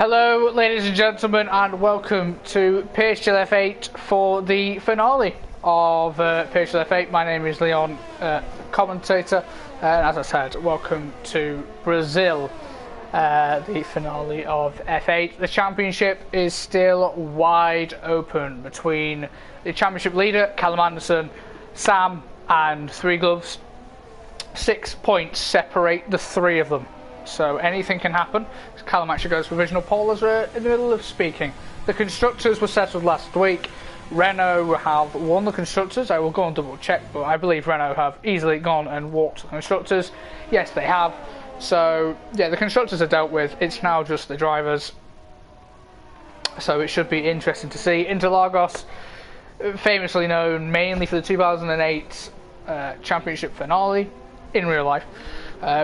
Hello, ladies and gentlemen, and welcome to PSGL F8 for the finale of PSGL F8. My name is Leon, commentator, and as I said, welcome to Brazil, the finale of F8. The championship is still wide open between the championship leader, Callum Anderson, Sam, and Three Gloves. 6 points separate the three of them. So anything can happen. Callum actually goes for provisional pole as we're in the middle of speaking. The constructors were settled last week. Renault have won the constructors. I will go and double check, but I believe Renault have easily gone and walked the constructors. Yes, they have. So yeah, the constructors are dealt with. It's now just the drivers. So it should be interesting to see. Interlagos, famously known mainly for the 2008 championship finale in real life.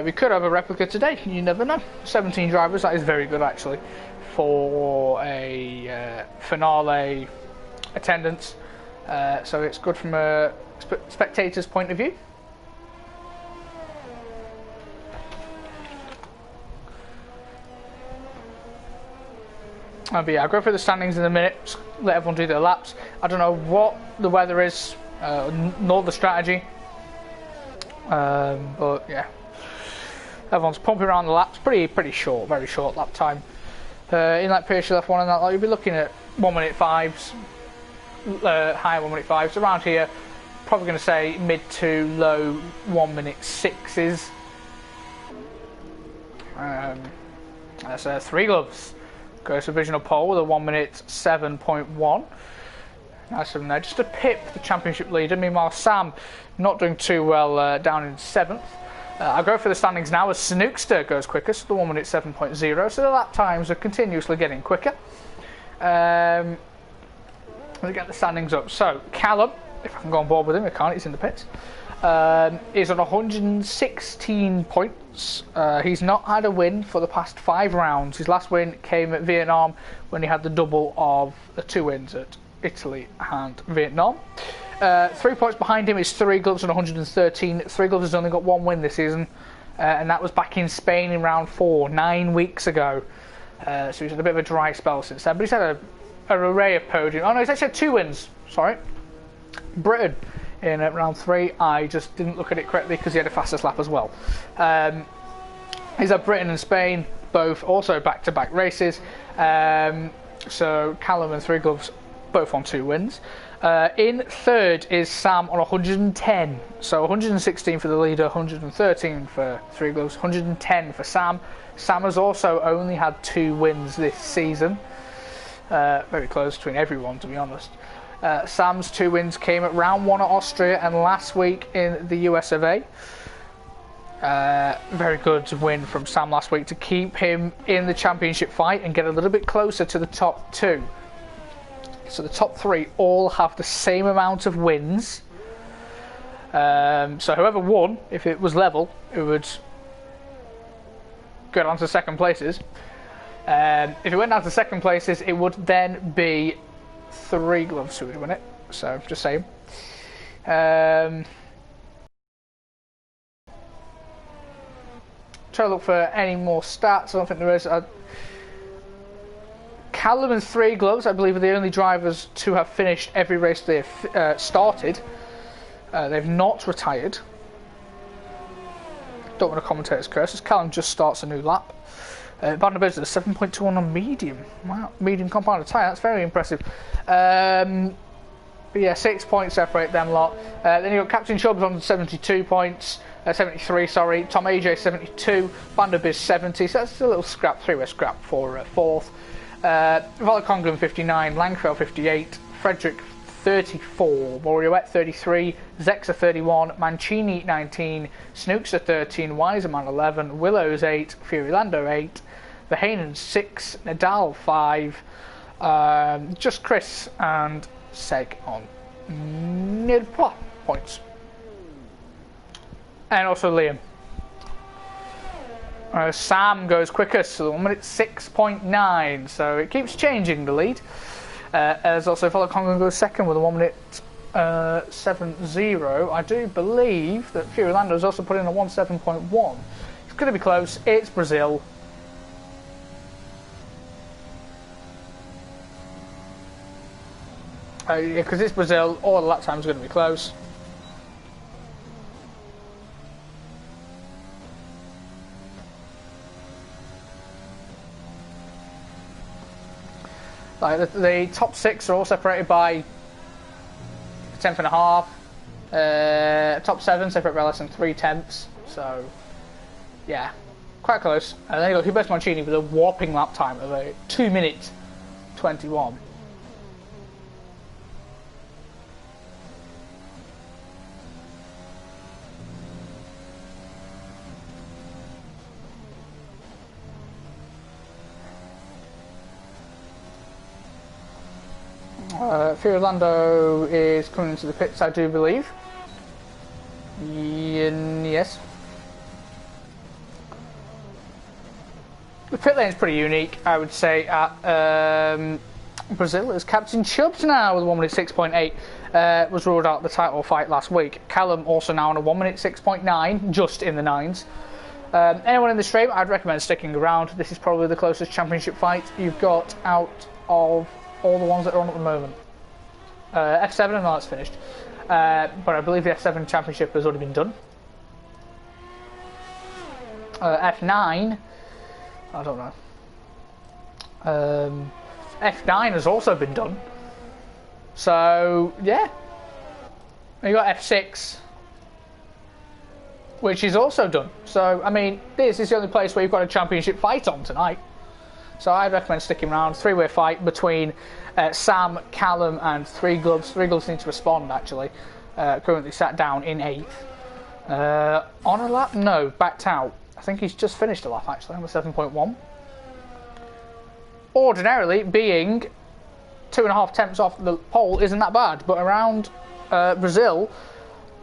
We could have a replica today, you never know. 17 drivers, that is very good actually for a finale attendance. So it's good from a spectator's point of view. But yeah, I'll go through the standings in a minute, just let everyone do their laps. I don't know what the weather is, nor the strategy. But yeah. Everyone's pumping around the laps, pretty short, very short lap time. In like PSGL F1 and that, like, you'll be looking at 1 minute 5s, higher 1 minute 5s. Around here, probably going to say mid to low 1 minute 6s. That's Three Gloves. Goes to provisional pole with a 1 minute 7.1. Nice of them there, just to pip the championship leader. Meanwhile, Sam not doing too well down in 7th. I'll go for the standings now as Snookster goes quickest, the 1 minute 7.0, so the lap times are continuously getting quicker. Let's get the standings up. So, Callum, if I can go on board with him, I can't, he's in the pits, is on 116 points. He's not had a win for the past 5 rounds. His last win came at Vietnam when he had the double of the 2 wins at Italy and Vietnam. 3 points behind him is Three Gloves on 113. Three Gloves has only got 1 win this season, and that was back in Spain in round 4, 9 weeks ago. So he's had a bit of a dry spell since then, but he's had an array of podium. Oh no, he's actually had 2 wins, sorry. Britain in round 3, I just didn't look at it correctly because he had a fastest lap as well. He's had Britain and Spain, both also back-to-back races. So Callum and Three Gloves both on 2 wins. In 3rd is Sam on 110. So 116 for the leader, 113 for Three Gloves, 110 for Sam. Sam has also only had 2 wins this season. Very close between everyone, to be honest. Sam's 2 wins came at round 1 at Austria and last week in the US of A. Very good win from Sam last week to keep him in the championship fight and get a little bit closer to the top 2. So the top 3 all have the same amount of wins. So whoever won, if it was level, it would go down to 2nd places. If it went down to 2nd places, it would then be Three Gloves who would win it. So just saying. Try to look for any more stats. I don't think there is. Callum and Three Gloves, I believe, are the only drivers to have finished every race they've started. They've not retired. Don't want to commentator's curse, as Callum just starts a new lap. Van der Beers is a 7.21 on medium. Wow, medium compounded tyre, that's very impressive. But yeah, 6 points separate them lot. Then you've got Captain Chubbs on 72 points. 73, sorry. Tom AJ 72. Van der Beers 70, so that's a little scrap, 3-way scrap for 4th. Volokongren 59, Langfeld 58, Frederick 34, Moriouette 33, Zexa 31, Mancini 19, Snookster 13, Wiseman 11, Willows 8, Furylando 8, Verheyen 6, Nadal 5, just Chris and Seg on nil points. And also Liam. Sam goes quickest, so 1 minute 6.9, so it keeps changing the lead. As also Volokongren goes 2nd with a 1 minute 7.0. I do believe that Furylando has also put in a 1.7.1. It's going to be close. It's Brazil. Because it's Brazil, all the lap times are going to be close. Like the top 6 are all separated by 10th and a half. Top 7 separate by less than 3 tenths. So, yeah, quite close. And then you got Huberto Mancini with a whopping lap time of a 2:21. Orlando is coming into the pits, I do believe. Yes. The pit lane is pretty unique, I would say, at Brazil. As Captain Chubbs now with 1 minute 6.8 was ruled out of the title fight last week. Callum also now on a 1 minute 6.9, just in the 9s. Anyone in the stream, I'd recommend sticking around. This is probably the closest championship fight you've got out of all the ones that are on at the moment. F7, no, that's finished. But I believe the F7 championship has already been done. F9, I don't know. F9 has also been done. So, yeah. You got F6, which is also done. So, I mean, this is the only place where you've got a championship fight on tonight. So I'd recommend sticking around. 3-way fight between Sam, Callum and Three Gloves. Three Gloves need to respond, actually. Currently sat down in 8th. On a lap? No, backed out. I think he's just finished a lap, actually, on the 7.1. Ordinarily, being 2.5 tenths off the pole isn't that bad. But around Brazil,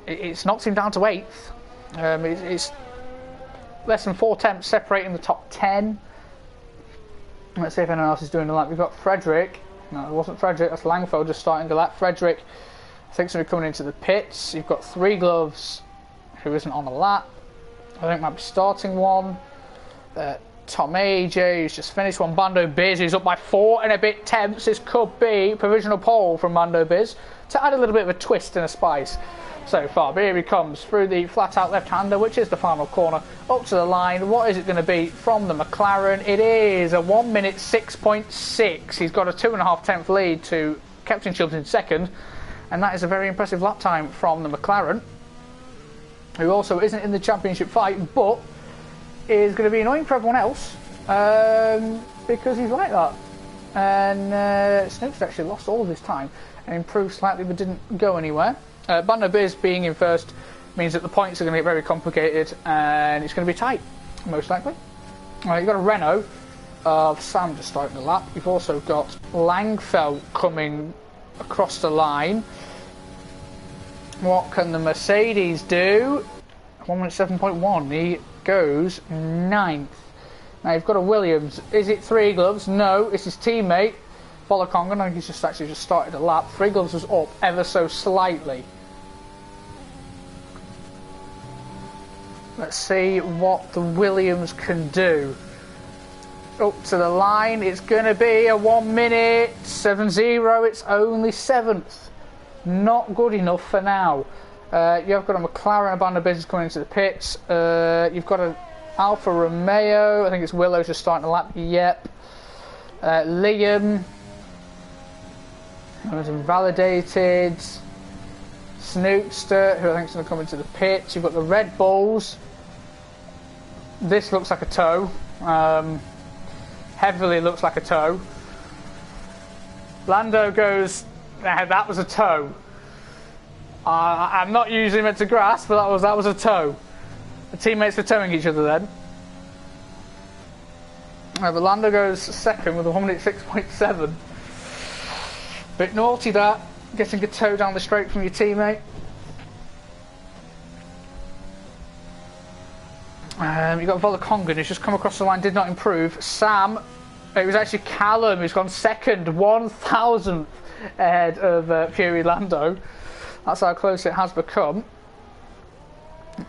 it's knocked him down to 8th. It's less than 4 tenths separating the top 10. Let's see if anyone else is doing a lap. We've got Frederick. No, it wasn't Frederick. That's Langfeld just starting a lap. Frederick, I think, is going to be coming into the pits. You've got Three Gloves, who isn't on a lap. I think might be starting one. Tom AJ, who's just finished one. Mando Biz, who's up by 4 and a bit tenths. This could be provisional pole from Mando Biz to add a little bit of a twist and a spice. So far, but here he comes through the flat-out left-hander, which is the final corner, up to the line. What is it going to be from the McLaren? It is a 1 minute 6.6. He's got a 2.5 tenth lead to Captain Chubbs in second, and that is a very impressive lap time from the McLaren, who also isn't in the championship fight, but is going to be annoying for everyone else because he's like that. And Snoop's actually lost all of his time and improved slightly, but didn't go anywhere. Bando Biz being in first means that the points are going to get very complicated and it's going to be tight, most likely. You've got a Renault of Sam just starting the lap. You've also got Langfeld coming across the line. What can the Mercedes do? 1 minute 7.1. He goes 9th. Now you've got a Williams. Is it Three Gloves? No, it's his teammate Volokonga. I think he's just started a lap. Three Gloves was up ever so slightly. Let's see what the Williams can do. Up to the line, it's going to be a 1 minute 7.0. It's only 7th. Not good enough for now. You've got a McLaren abandoned business coming into the pits. You've got an Alfa Romeo. I think it's Willow's just starting a lap. Yep. Liam was invalidated. Snoopster, who I think is going to come into the pits. You've got the Red Bulls. This looks like a toe. Heavily looks like a toe. Lando goes, that was a toe. I'm not using it to grasp, but that was a toe. The teammates were towing each other then. But Lando goes second with a 1 minute 6.7. Bit naughty that, getting a toe down the straight from your teammate. You've got Volokonga, who's just come across the line, did not improve. Sam, it was actually Callum who's gone second, 1,000th ahead of Fury Lando. That's how close it has become.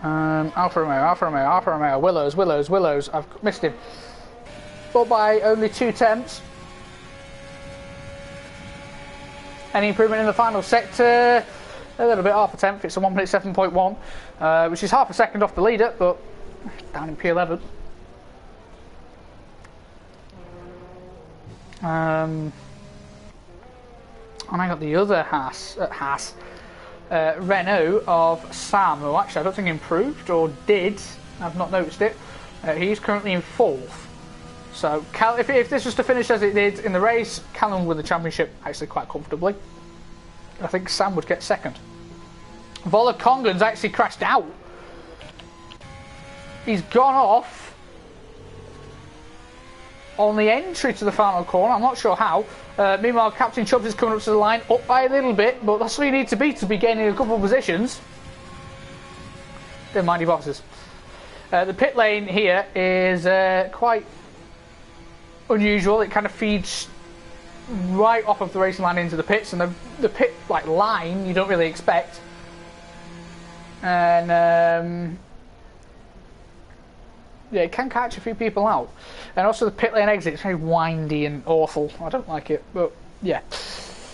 Alfa Romeo, Willows. I've missed him. But by only 2 tenths. Any improvement in the final sector? A little bit, half a tenth. It's a 1 minute 7.1, which is half a second off the leader, but down in P11. And I got the other Renault of Sam, who actually I don't think improved or did. I've not noticed it. He's currently in 4th. So if this was to finish as it did in the race, Callum would win the championship actually quite comfortably. I think Sam would get 2nd. Volakongan's actually crashed out. He's gone off on the entry to the final corner. I'm not sure how. Meanwhile, Captain Chubbs is coming up to the line, up by a little bit, but that's what you need to be gaining a couple of positions. Don't mind your bosses. The pit lane here is quite unusual. It kind of feeds right off of the racing line into the pits, and the pit line you don't really expect. And yeah, it can catch a few people out. And also the pit lane exit is very windy and awful. I don't like it, but yeah.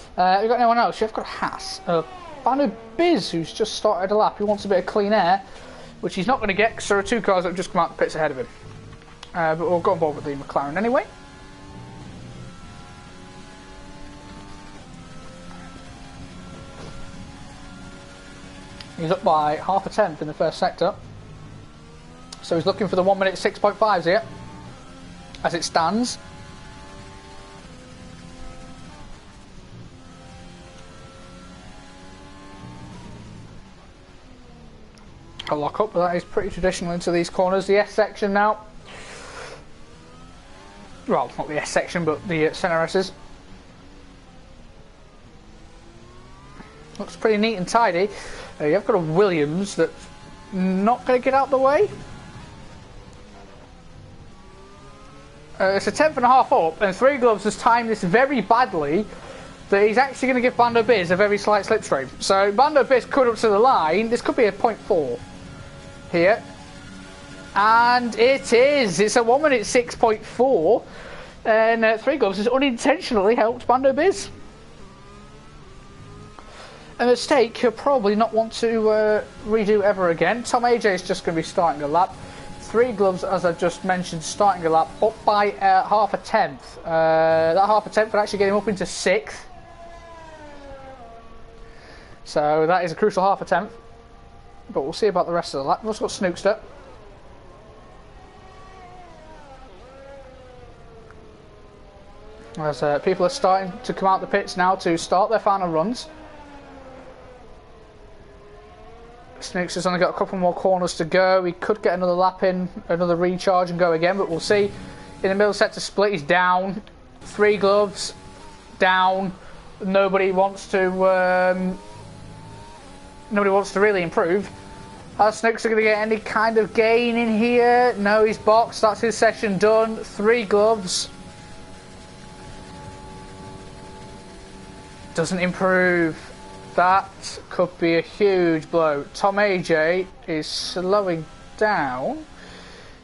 We've got anyone else? You've got Haas. Banu Biz, who's just started a lap. He wants a bit of clean air, which he's not going to get because there are 2 cars that have just come out the pits ahead of him. But we'll go on board with the McLaren anyway. He's up by half a tenth in the first sector. So he's looking for the 1 minute 6.5s here, as it stands. A lock up, but that is pretty traditional into these corners. The S section now. Well, not the S section, but the centre S's. Looks pretty neat and tidy. You've got a Williams that's not going to get out the way. It's a 10.5 up, and Three Gloves has timed this very badly that he's actually going to give Bando Biz a very slight slipstream. So Bando Biz could up to the line. This could be a 0.4 here. And it is. It's a 1 minute 6.4. And Three Gloves has unintentionally helped Bando Biz. A mistake he'll probably not want to redo ever again. Tom AJ is just going to be starting a lap. Three Gloves, as I've just mentioned, starting a lap up by half a tenth. That half a tenth would actually get him up into 6th. So that is a crucial half a tenth. But we'll see about the rest of the lap. We've also got Snookster. As people are starting to come out the pits now to start their final runs. Snookster's only got a couple more corners to go. He could get another lap in, another recharge and go again, but we'll see. In the middle sector split, he's down. Three Gloves, down. Nobody wants to really improve. Are Snookster going to get any kind of gain in here? No, he's boxed. That's his session done. Three Gloves. Doesn't improve. That could be a huge blow. Tom AJ is slowing down.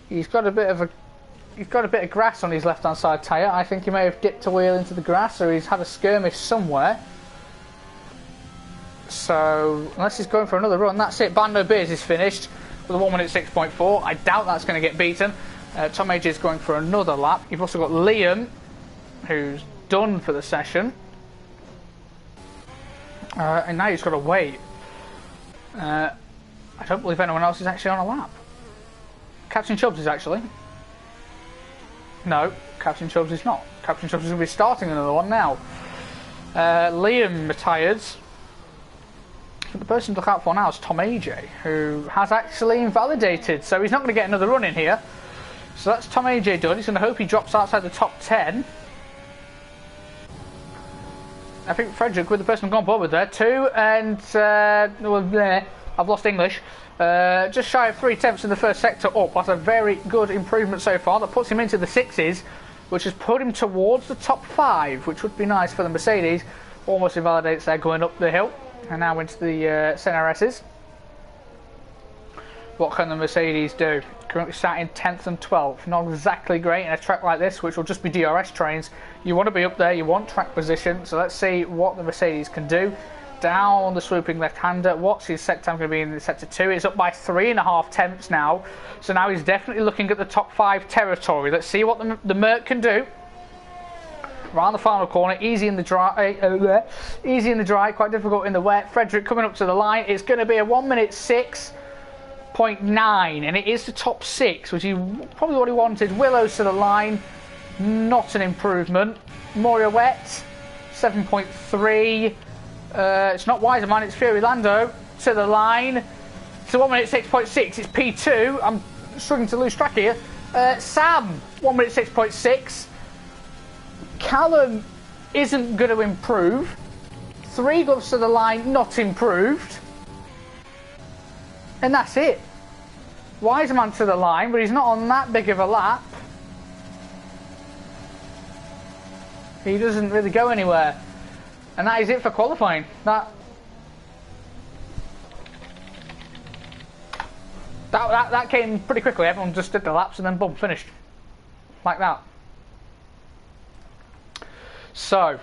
He's got a bit of grass on his left-hand side tyre. I think he may have dipped a wheel into the grass, or he's had a skirmish somewhere. So unless he's going for another run, that's it. Bando Beers is finished with a 1 minute 6.4. I doubt that's going to get beaten. Tom AJ is going for another lap. You've also got Liam, who's done for the session. And now he's got to wait. I don't believe anyone else is actually on a lap. Captain Chubbs is actually. No, Captain Chubbs is not. Captain Chubbs is going to be starting another one now. Liam retired. The person to look out for now is Tom AJ, who has actually invalidated, so he's not going to get another run in here. So that's Tom AJ done. He's going to hope he drops outside the top 10. I think Frederick, with the person gone forward there, 2 and I've lost English. Just shy of 3/10 in the first sector up. That's a very good improvement so far. That puts him into the 6s, which has put him towards the top 5, which would be nice for the Mercedes. Almost invalidates there going up the hill, and now into the Senna S's. What can the Mercedes do? currently sat in 10th and 12th. Not exactly great in a track like this, which will just be DRS trains. You want to be up there, you want track position, so let's see what the Mercedes can do. Down the swooping left-hander. What's his set time going to be in sector 2? It's up by 3.5 tenths now, so now he's definitely looking at the top 5 territory. Let's see what the Merc can do. Around the final corner, easy in the dry, quite difficult in the wet. Frederick coming up to the line. It's going to be a 1 minute 6.9, and it is the top 6, which is probably what he wanted. Willows to the line, not an improvement. Moria Wet, 7.3. It's not Wiserman, it's Fury Lando to the line. It's a 1 minute 6.6. It's P2. I'm struggling to lose track here. Sam, 1 minute 6.6. Callum isn't going to improve. 3 gloves to the line, not improved. And that's it. Wiseman to the line, but he's not on that big of a lap. He doesn't really go anywhere. And that is it for qualifying. That came pretty quickly. Everyone just did the laps and then boom, finished. Like that. So,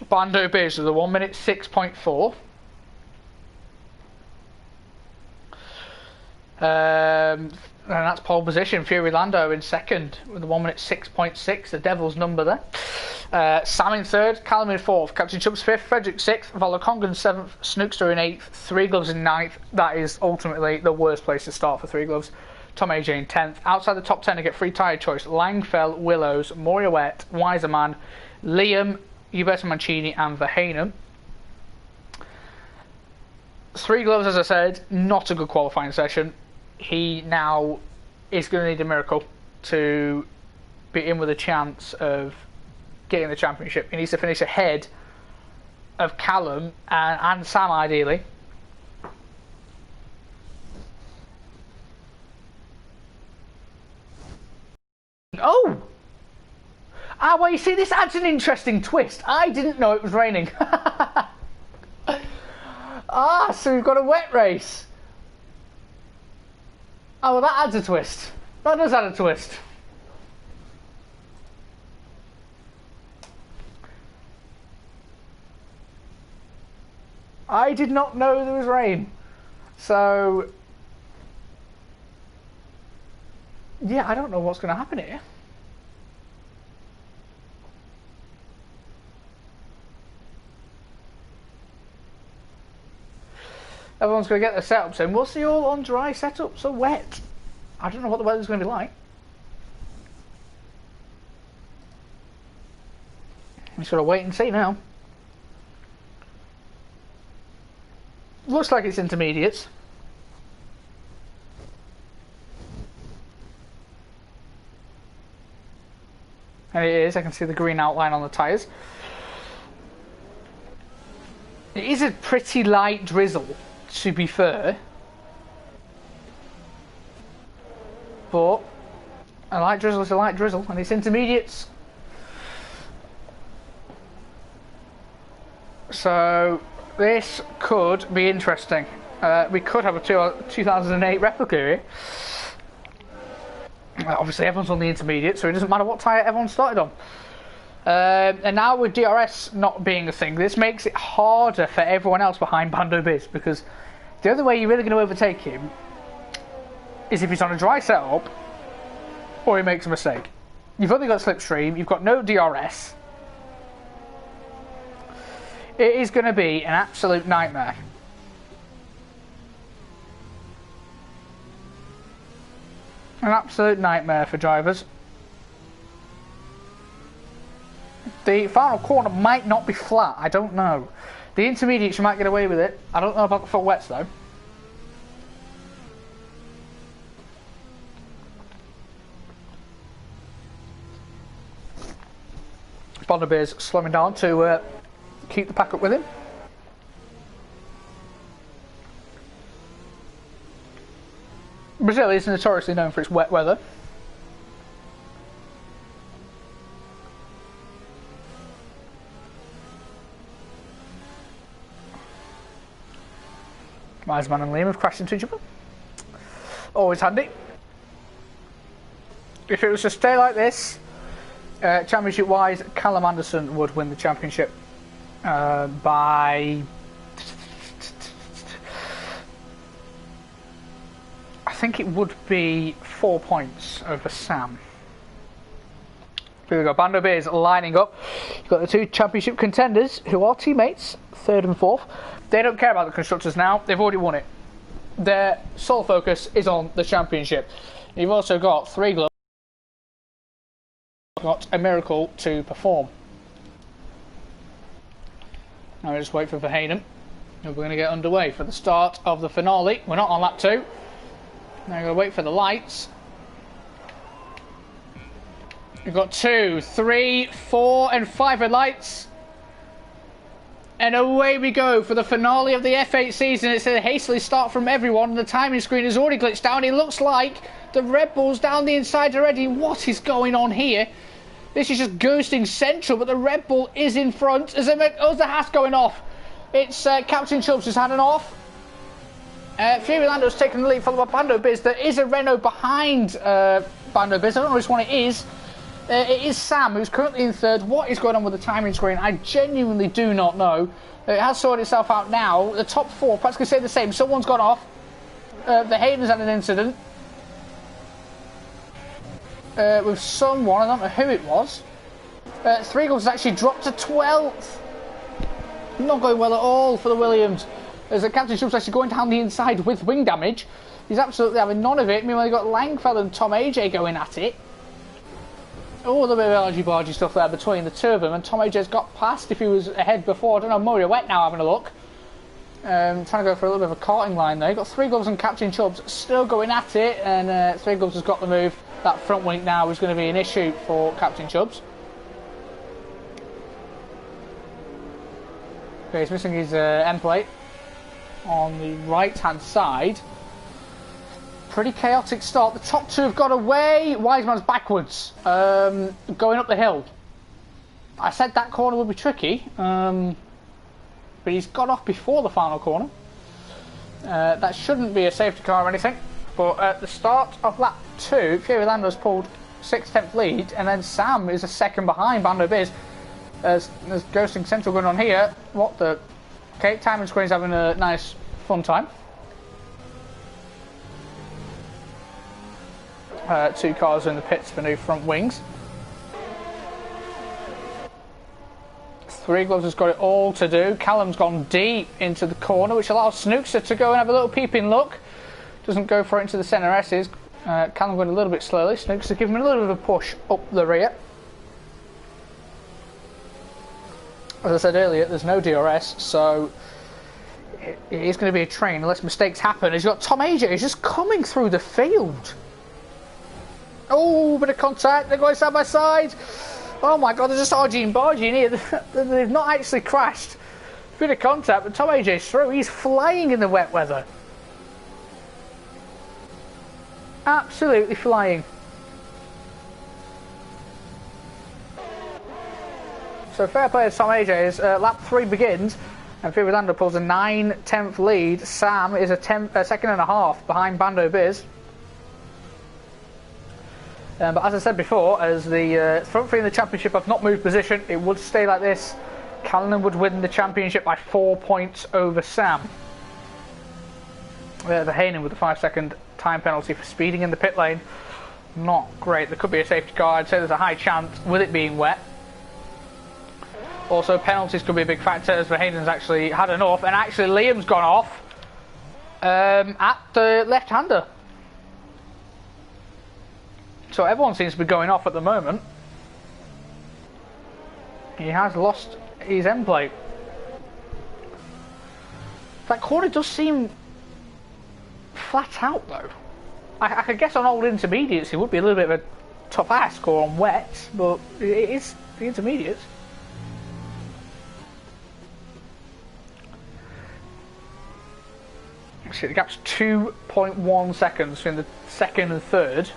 Bando Biz with a 1 minute 6.4. And that's pole position. Fury Lando in second with a 1 minute 6.6, the devil's number there. Sam in third, Callum in fourth, Captain Chubbs fifth, Frederick sixth, Volokongan seventh, Snookster in eighth, 3 gloves in ninth. That is ultimately the worst place to start for 3 gloves. Tom AJ in 10th. Outside the top 10 to get free tyre choice: Langfell, Willows, Moria Wet, Wiserman, Liam, Huberto Mancini and Verheyen. 3 gloves, as I said, not a good qualifying session. He now is going to need a miracle to be in with a chance of getting the championship. He needs to finish ahead of Callum and Sam, ideally. Oh! Well, you see, this adds an interesting twist. I didn't know it was raining. So we've got a wet race. Oh, well, that adds a twist. That does add a twist. I did not know there was rain. So, yeah, I don't know what's going to happen here. Everyone's going to get their setups in. We'll see all on dry setups or wet. I don't know what the weather's going to be like. We just got to wait and see now. Looks like it's intermediates. And it is. I can see the green outline on the tyres. It is a pretty light drizzle, to be fair. But a light drizzle is a light drizzle, and it's intermediates. So this could be interesting. We could have a 2008 replica here. Obviously everyone's on the intermediate, so it doesn't matter what tyre everyone started on. And now with DRS not being a thing, this makes it harder for everyone else behind Bando Biz, because the only way you're really going to overtake him is if he's on a dry setup or he makes a mistake. You've only got slipstream, you've got no DRS. It is going to be an absolute nightmare. An absolute nightmare for drivers. The final corner might not be flat, I don't know. The intermediates, you might get away with it. I don't know about the full wets though. Bando Biz slowing down to keep the pack up with him. Brazil is notoriously known for its wet weather. Wiseman and Liam have crashed into each other. Always handy. If it was to stay like this, championship-wise, Callum Anderson would win the championship by... I think it would be 4 points over Sam. Here we go, Bando Beers lining up. You've got the two championship contenders who are teammates, 3rd and 4th. They don't care about the constructors now, they've already won it. Their sole focus is on the championship. You've also got 3 gloves, got a miracle to perform. Now we just wait for Verheyen. We're going to get underway for the start of the finale. We're not on lap 2. Now we're going to wait for the lights. We've got 2, 3, 4 and 5 red lights. And away we go for the finale of the F8 season. It's a hastily start from everyone. The timing screen has already glitched down. It looks like the Red Bull's down the inside already. What is going on here? This is just ghosting central, but the Red Bull is in front. There's the Haas going off. It's Captain Chubbs who's had an off. Fury Lando's taking the lead, followed by Bando Biz. There is a Renault behind Bando Biz. I don't know which one it is. It is Sam, who's currently in 3rd. What is going on with the timing screen? I genuinely do not know. It has sorted itself out now. The top 4 practically say the same. Someone's gone off. Verheyen's had an incident. With someone, I don't know who it was. 3 goals has actually dropped to 12th. Not going well at all for the Williams. As the Captain Schultz actually going down the inside with wing damage. He's absolutely having none of it. Meanwhile, you've got Langfeld and Tom AJ going at it. Oh, a little bit of argy-bargy stuff there between the two of them, and Tom AJ's got past if he was ahead before. I don't know, Murray Wet now having a look. Trying to go for a little bit of a carting line there. You've got 3 gloves and Captain Chubbs still going at it, and 3 gloves has got the move. That front wing now is going to be an issue for Captain Chubbs. Okay, he's missing his end plate on the right-hand side. Pretty chaotic start. The top 2 have got away. Wiseman's backwards, going up the hill. I said that corner would be tricky, but he's got off before the final corner. That shouldn't be a safety car or anything. But at the start of lap 2, Fury Lando's pulled 6th, 10th lead, and then Sam is a second behind Bando Biz. There's ghosting central going on here. What the... Okay, timing screen's having a nice, fun time. 2 cars in the pits for new front wings. 3 gloves has got it all to do. Callum's gone deep into the corner, which allows Snookster to go and have a little peeping look. Doesn't go for it into the centre S's. Callum going a little bit slowly. Snookster giving him a little bit of a push up the rear. As I said earlier, there's no DRS, so it is going to be a train unless mistakes happen. He's got Tom AJ, he's just coming through the field. Oh, bit of contact, they're going side by side. Oh my god, they're just argy bargy in here. They've not actually crashed. Bit of contact, but Tom AJ's through. He's flying in the wet weather. Absolutely flying. So fair play to Tom AJ as lap 3 begins and Fury Lando pulls a 9/10th lead. Sam is a 2nd and a half behind Bando Biz. But as I said before, as the front 3 in the championship have not moved position, it would stay like this. Callum would win the championship by 4 points over Sam. Verheyen with a 5-second time penalty for speeding in the pit lane. Not great. There could be a safety car. I'd say there's a high chance with it being wet. Also, penalties could be a big factor as Verheyen's actually had enough, and actually Liam's gone off at the left-hander. So everyone seems to be going off at the moment. He has lost his end plate. That corner does seem flat out though. I could guess on old intermediates it would be a little bit of a tough ask, or on wet, but it is the intermediates. See, the gap's 2.1 seconds between the 2nd and 3rd.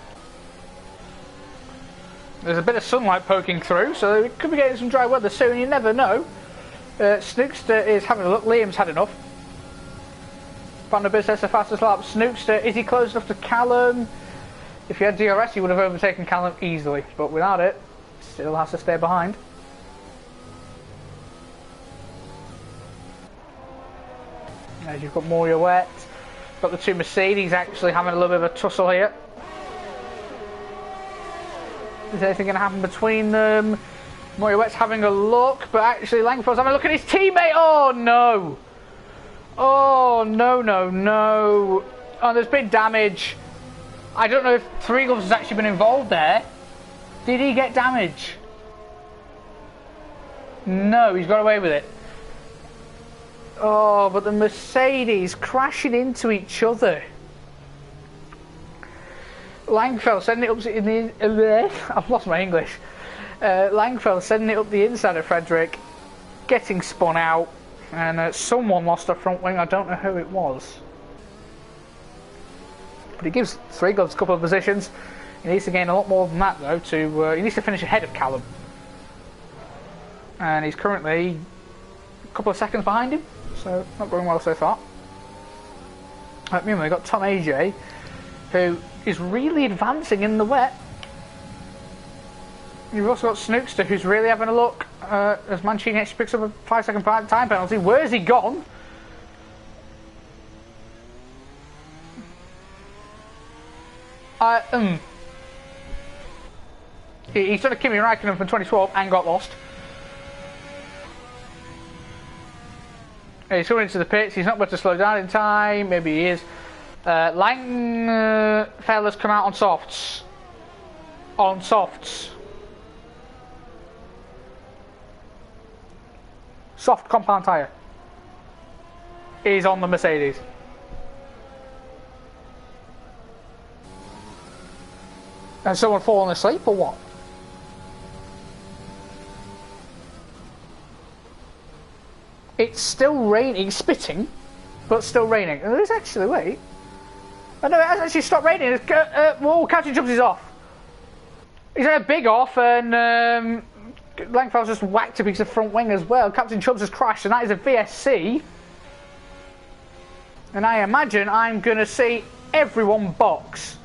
There's a bit of sunlight poking through, so we could be getting some dry weather soon, you never know. Snookster is having a look, Liam's had enough. Bando Biz has the fastest lap. Snookster, is he close enough to Callum? If he had DRS, he would have overtaken Callum easily, but without it, still has to stay behind. As you've got Mario Wet, got the two Mercedes actually having a little bit of a tussle here. Is anything going to happen between them? Mario Wet's having a look, but actually Langford's having a look at his teammate. Oh no! Oh no, no, no! Oh, there's been damage. I don't know if Three Gloves has actually been involved there. Did he get damage? No, he's got away with it. Oh, but the Mercedes crashing into each other. Langfeld sending it up in the... I've lost my English. Langfeld sending it up the inside of Frederick, getting spun out, and someone lost a front wing. I don't know who it was. But he gives Three Gloves a couple of positions. He needs to gain a lot more than that, though. He needs to finish ahead of Callum. And he's currently a couple of seconds behind him, so not going well so far. Meanwhile, we've got Tom AJ, who is really advancing in the wet. You've also got Snookster, who's really having a look as Mancini actually picks up a 5-second time penalty. Where's he gone? He's done a Kimi Räikkönen from 2012 and got lost. He's coming into the pits. He's not about to slow down in time. Maybe he is. Langfeller's come out on softs. On softs. Soft compound tyre. He's on the Mercedes. Has someone fallen asleep or what? It's still raining. It's spitting, but still raining. And there's actually, wait. Oh no, it has actually stopped raining. Whoa, Captain Chubbs is off. He's had a big off, and Langfell's just whacked a piece of front wing as well. Captain Chubbs has crashed, and that is a VSC. And I imagine I'm going to see everyone box.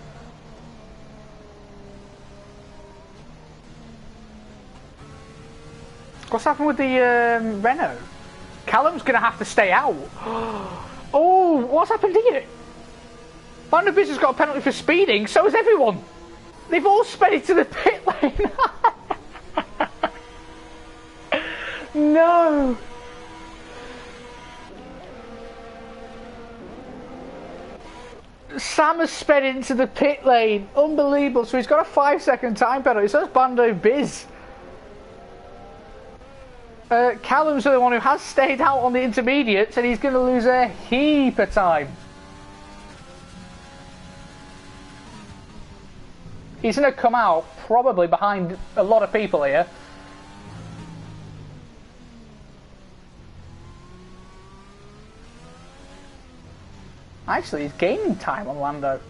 What's happened with the Renault? Callum's going to have to stay out. Oh, what's happened here? Van der Biss has got a penalty for speeding, so has everyone. They've all sped into the pit lane. No. Sam has sped into the pit lane. Unbelievable. So he's got a 5-second time penalty. So has Bando Biz. Callum's the one who has stayed out on the intermediates, and he's going to lose a heap of time. He's going to come out probably behind a lot of people here. Actually, he's gaining time on Lando.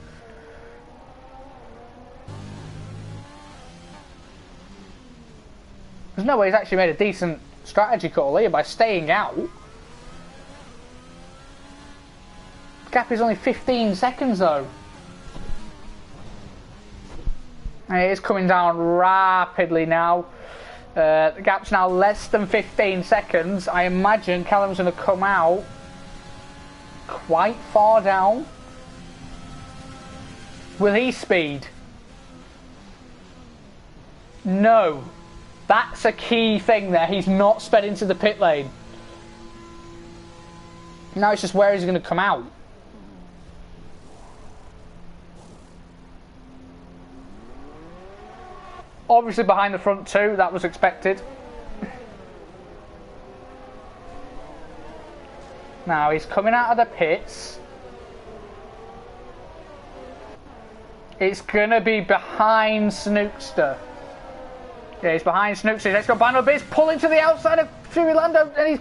There's no way he's actually made a decent strategy call here by staying out. The gap is only 15 seconds though. And it is coming down rapidly now. The gap's now less than 15 seconds. I imagine Callum's going to come out quite far down. Will he speed? No. That's a key thing there. He's not sped into the pit lane. Now it's just where is he going to come out? Obviously behind the front two, that was expected. Now he's coming out of the pits. It's going to be behind Snookster. Yeah, he's behind Snookster. Let's go. Bando Biz pulling to the outside of Fury Lando, and he's...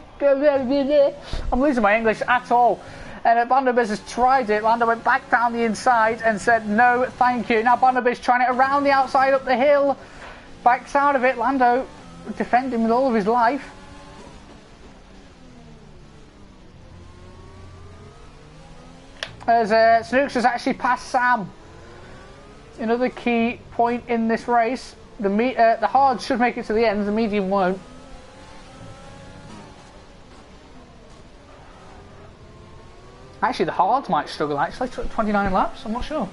I'm losing my English at all. And Bando Biz has tried it. Lando went back down the inside and said no, thank you. Now Bando Biz trying it around the outside up the hill. Backs out of it. Lando defending with all of his life. As Snookster's actually passed Sam. Another key point in this race. The hard should make it to the end, the medium won't. Actually, the hards might struggle, actually. 29 laps, I'm not sure.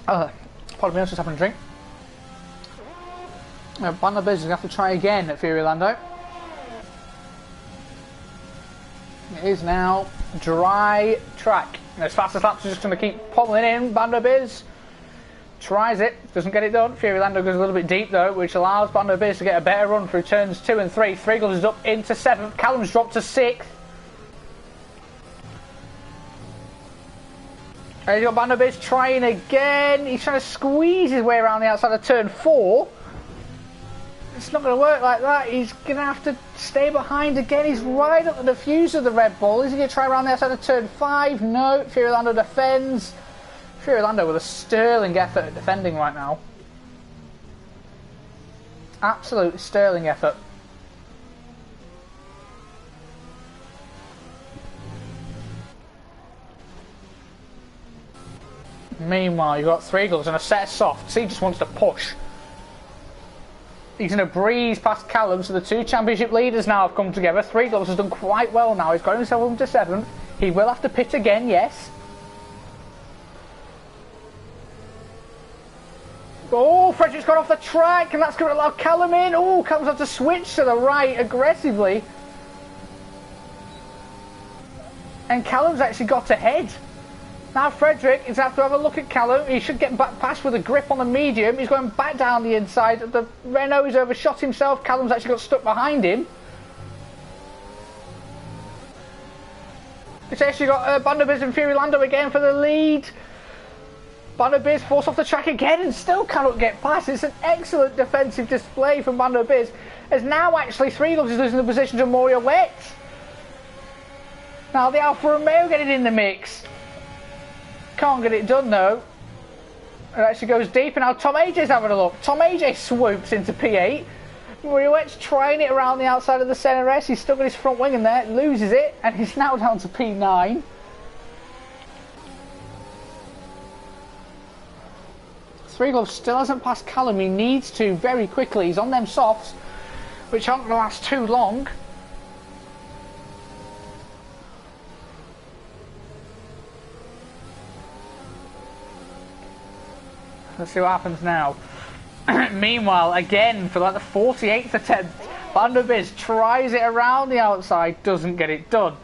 Pardon me, I was just having a drink. Bando Biz is going to have to try again at Fury Lando. It is now dry track. And as fast as laps are just going to keep pummeling in. Bando Biz tries it, doesn't get it done. Fury Lando goes a little bit deep though, which allows Bando Biz to get a better run through turns 2 and 3. Three Gloves is up into 7th. Callum's dropped to 6th. And he's got Bando Biz trying again. He's trying to squeeze his way around the outside of turn 4. It's not going to work like that. He's going to have to stay behind again. He's right up the diffuser of the Red Bull. Is he going to try around the outside of turn 5? No. Fury Lando defends. Fury Lando with a sterling effort at defending right now. Absolute sterling effort. Meanwhile, you've got Three Gloves and a set of softs. He just wants to push. He's going to breeze past Callum, so the two championship leaders now have come together. Three Gloves has done quite well now. He's got himself up to 7th. He will have to pit again, yes. Oh, Frederick's got off the track, and that's going to allow Callum in. Oh, Callum's had to switch to the right aggressively. And Callum's actually got ahead. Now Frederick is have to have a look at Callum. He should get back past with a grip on the medium. He's going back down the inside. The Renault has overshot himself. Callum's actually got stuck behind him. It's actually got Bando Biz and Fury Lando again for the lead. Bando Biz forced off the track again and still cannot get past. It's an excellent defensive display from Bando Biz. As now actually Three Gloves is losing the position to Moria Wet. Now the Alfa Romeo getting in the mix. Can't get it done though. It actually goes deep, and now Tom AJ's having a look. Tom AJ swoops into P8. Moriwet's trying it around the outside of the centre S. He's still got his front wing in there, loses it, and he's now down to P9. Three Gloves still hasn't passed Callum. He needs to very quickly. He's on them softs, which aren't going to last too long. Let's see what happens now. Meanwhile, again, for like the 48th attempt, Bando Biz tries it around the outside, doesn't get it done.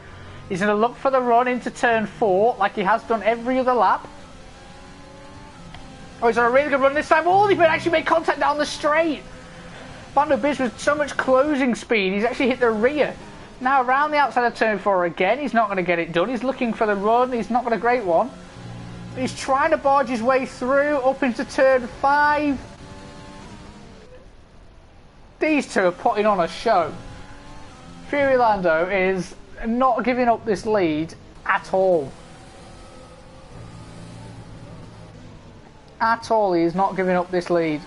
He's going to look for the run into turn 4, like he has done every other lap. Oh, he's on a really good run this time. Oh, he's actually made contact down the straight. Bando Biz with so much closing speed, he's actually hit the rear. Now around the outside of turn 4 again, he's not going to get it done. He's looking for the run, he's not got a great one. He's trying to barge his way through up into turn 5. These two are putting on a show. Fury Lando is not giving up this lead at all. At all, he is not giving up this lead.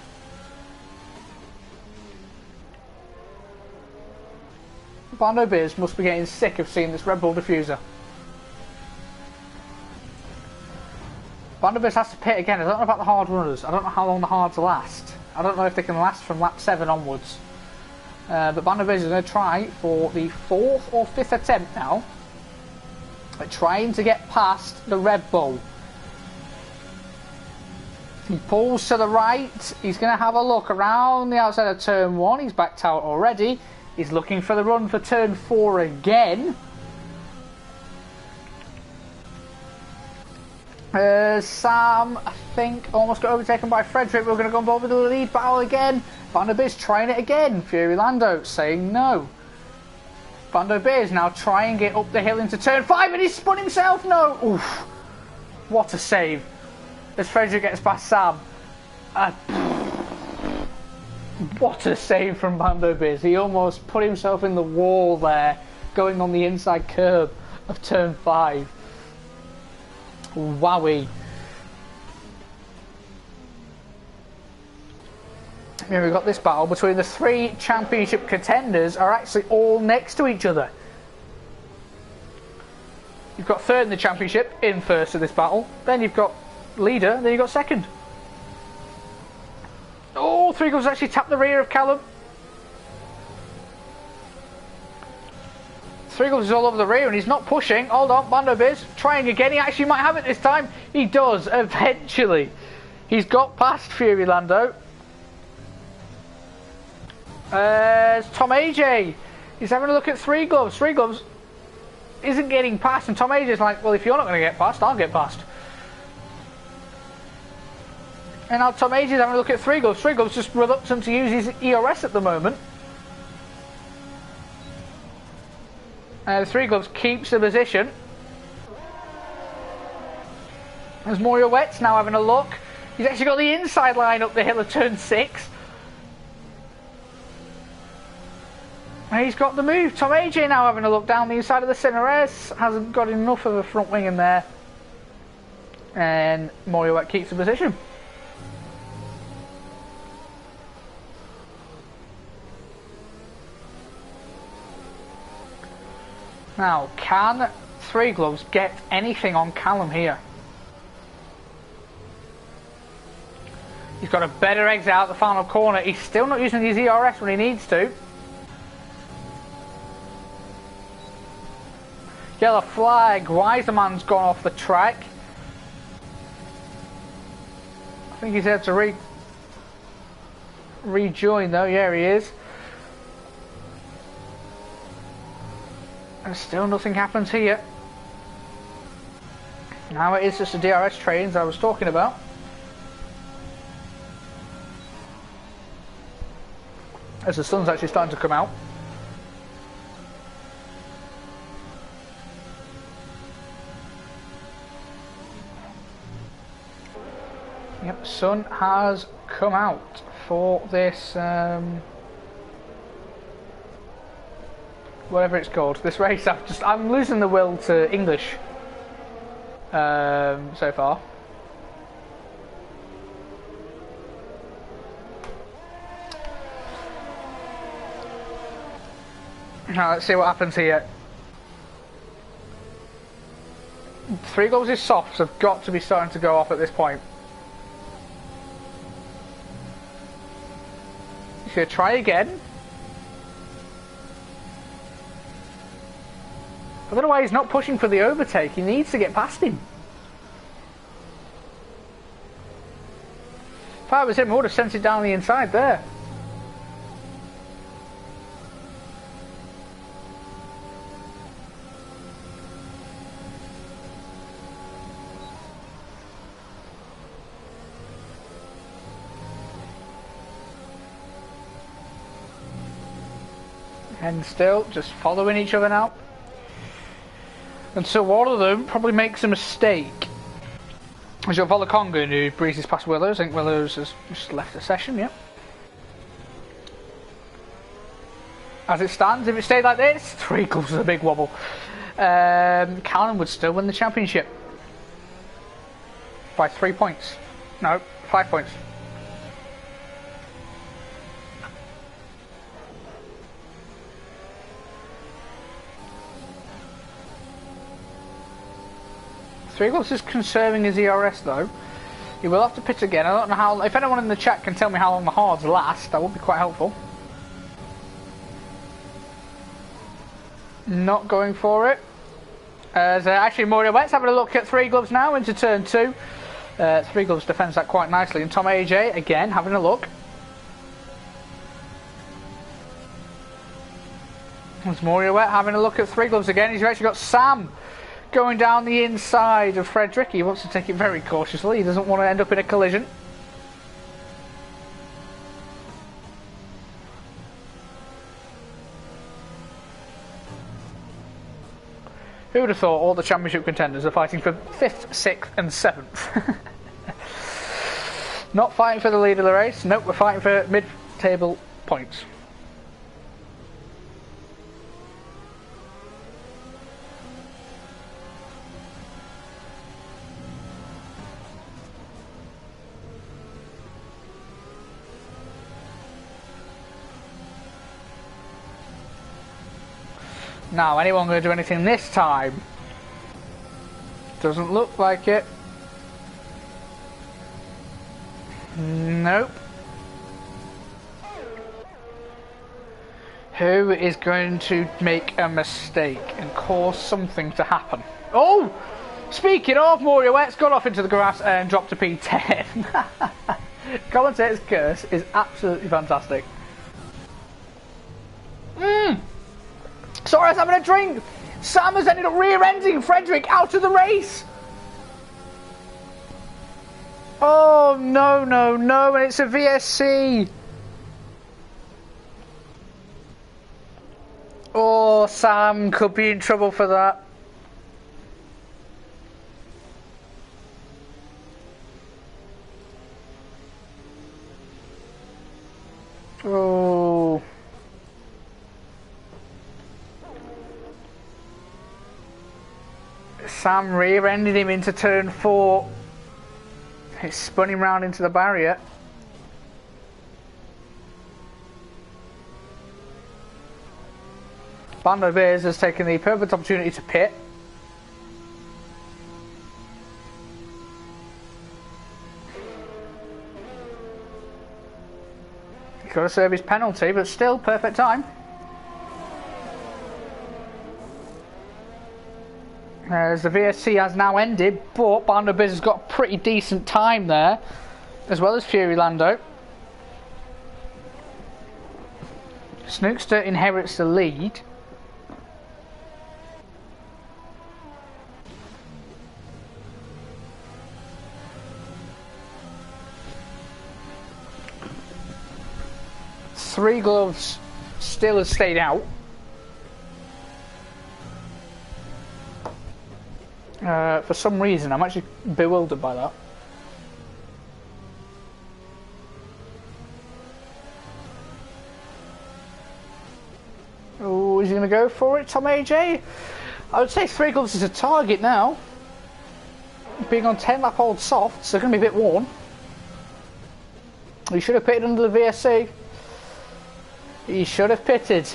Bando Biz must be getting sick of seeing this Red Bull diffuser. Bando Biz has to pit again. I don't know about the hard runners. I don't know how long the hards last. I don't know if they can last from lap 7 onwards. But Bando Biz is going to try for the 4th or 5th attempt now at trying to get past the Red Bull. He pulls to the right. He's going to have a look around the outside of turn 1. He's backed out already. He's looking for the run for turn 4 again. Sam, I think, almost got overtaken by Frederick. We're going to go involved with the lead battle again. Bando Biz trying it again. Fury Lando saying no. Bando Biz now trying it up the hill into turn 5, and he's spun himself. No. Oof. What a save. As Frederick gets past Sam. What a save from Bando Biz. He almost put himself in the wall there, going on the inside curb of turn 5. Wowie. Here we've got this battle between the 3 championship contenders are actually all next to each other. You've got third in the championship, in first of this battle. Then you've got leader, then you've got second. Oh, Three Gloves actually tapped the rear of Callum. Three Gloves is all over the rear and he's not pushing. Hold on, Mando Biz trying again. He actually might have it this time. He does, eventually. He's got past Fury Lando. It's Tom AJ. He's having a look at Three Gloves. Three Gloves isn't getting past, and Tom AJ's like, well, if you're not going to get past, I'll get past. And now Tom AJ's having a look at Three Gloves. Three Gloves just reluctant to use his ERS at the moment. Three Gloves keeps the position. There's Mario Wet's now having a look. He's actually got the inside line up the hill of turn 6. And he's got the move. Tom AJ now having a look down the inside of the Cineres. Hasn't got enough of a front wing in there. And Mario Wet keeps the position. Now, can Three Gloves get anything on Callum here? He's got a better exit out the final corner. He's still not using his ERS when he needs to. Yellow flag. Wiserman's gone off the track. I think he's had to rejoin though. Yeah, he is. And still nothing happens here. Now it is just the DRS trains I was talking about. As the sun's actually starting to come out. Yep, sun has come out for this whatever it's called. This race, I'm losing the will to English so far. Now let's see what happens here. Three Gloves' softs have got to be starting to go off at this point. He's going to try again. I don't know why he's not pushing for the overtake. He needs to get past him. If I was him, I would have sent it down the inside there. And still just following each other now. And so one of them probably makes a mistake. As you'll follow Congan who breezes past Willows. I think Willows has just left the session, yeah. As it stands, if it stayed like this, Three Gloves is a big wobble. Callum would still win the championship. By 3 points. No, 5 points. Three Gloves is conserving his ERS though. He will have to pit again. I don't know how. If anyone in the chat can tell me how long the hards last, that would be quite helpful. Not going for it. As actually Mario Wet's having a look at Three Gloves now into turn 2. Three Gloves defends that quite nicely. And Tom AJ again having a look. There's Mario Wet having a look at Three Gloves again. He's actually got Sam going down the inside of Frederick. He wants to take it very cautiously. He doesn't want to end up in a collision. Who would have thought all the championship contenders are fighting for 5th, 6th and 7th? Not fighting for the lead of the race. Nope, we're fighting for mid-table points. Now, anyone going to do anything this time? Doesn't look like it. Nope. Who is going to make a mistake and cause something to happen? Oh! Speaking of, Moriarty's gone off into the grass and dropped a P10. Commentator's curse is absolutely fantastic. Sorry, I was having a drink. Sam has ended up rear-ending Frederick out of the race. Oh, no, no, no, and it's a VSC. Oh, Sam could be in trouble for that. Oh. Sam rear-ended him into turn 4. It spun him round into the barrier. Bando Bears has taken the perfect opportunity to pit. He's got to serve his penalty, but still perfect time. As the VSC has now ended, but Bando Bears has got a pretty decent time there, as well as Fury Lando. Snookster inherits the lead. Three Gloves still has stayed out. For some reason, I'm actually bewildered by that. Oh, is he going to go for it, Tom AJ? I would say Three Gloves is a target now. Being on 10 lap old softs, they're going to be a bit worn. He should have pitted under the VSC. He should have pitted.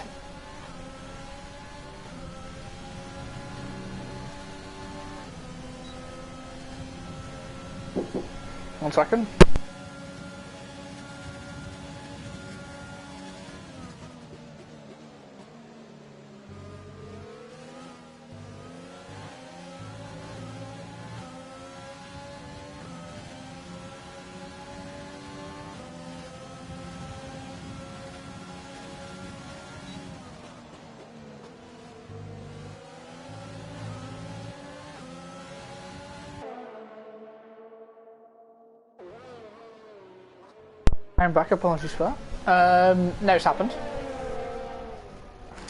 One second. I'm back, apologies for that. No, it's happened.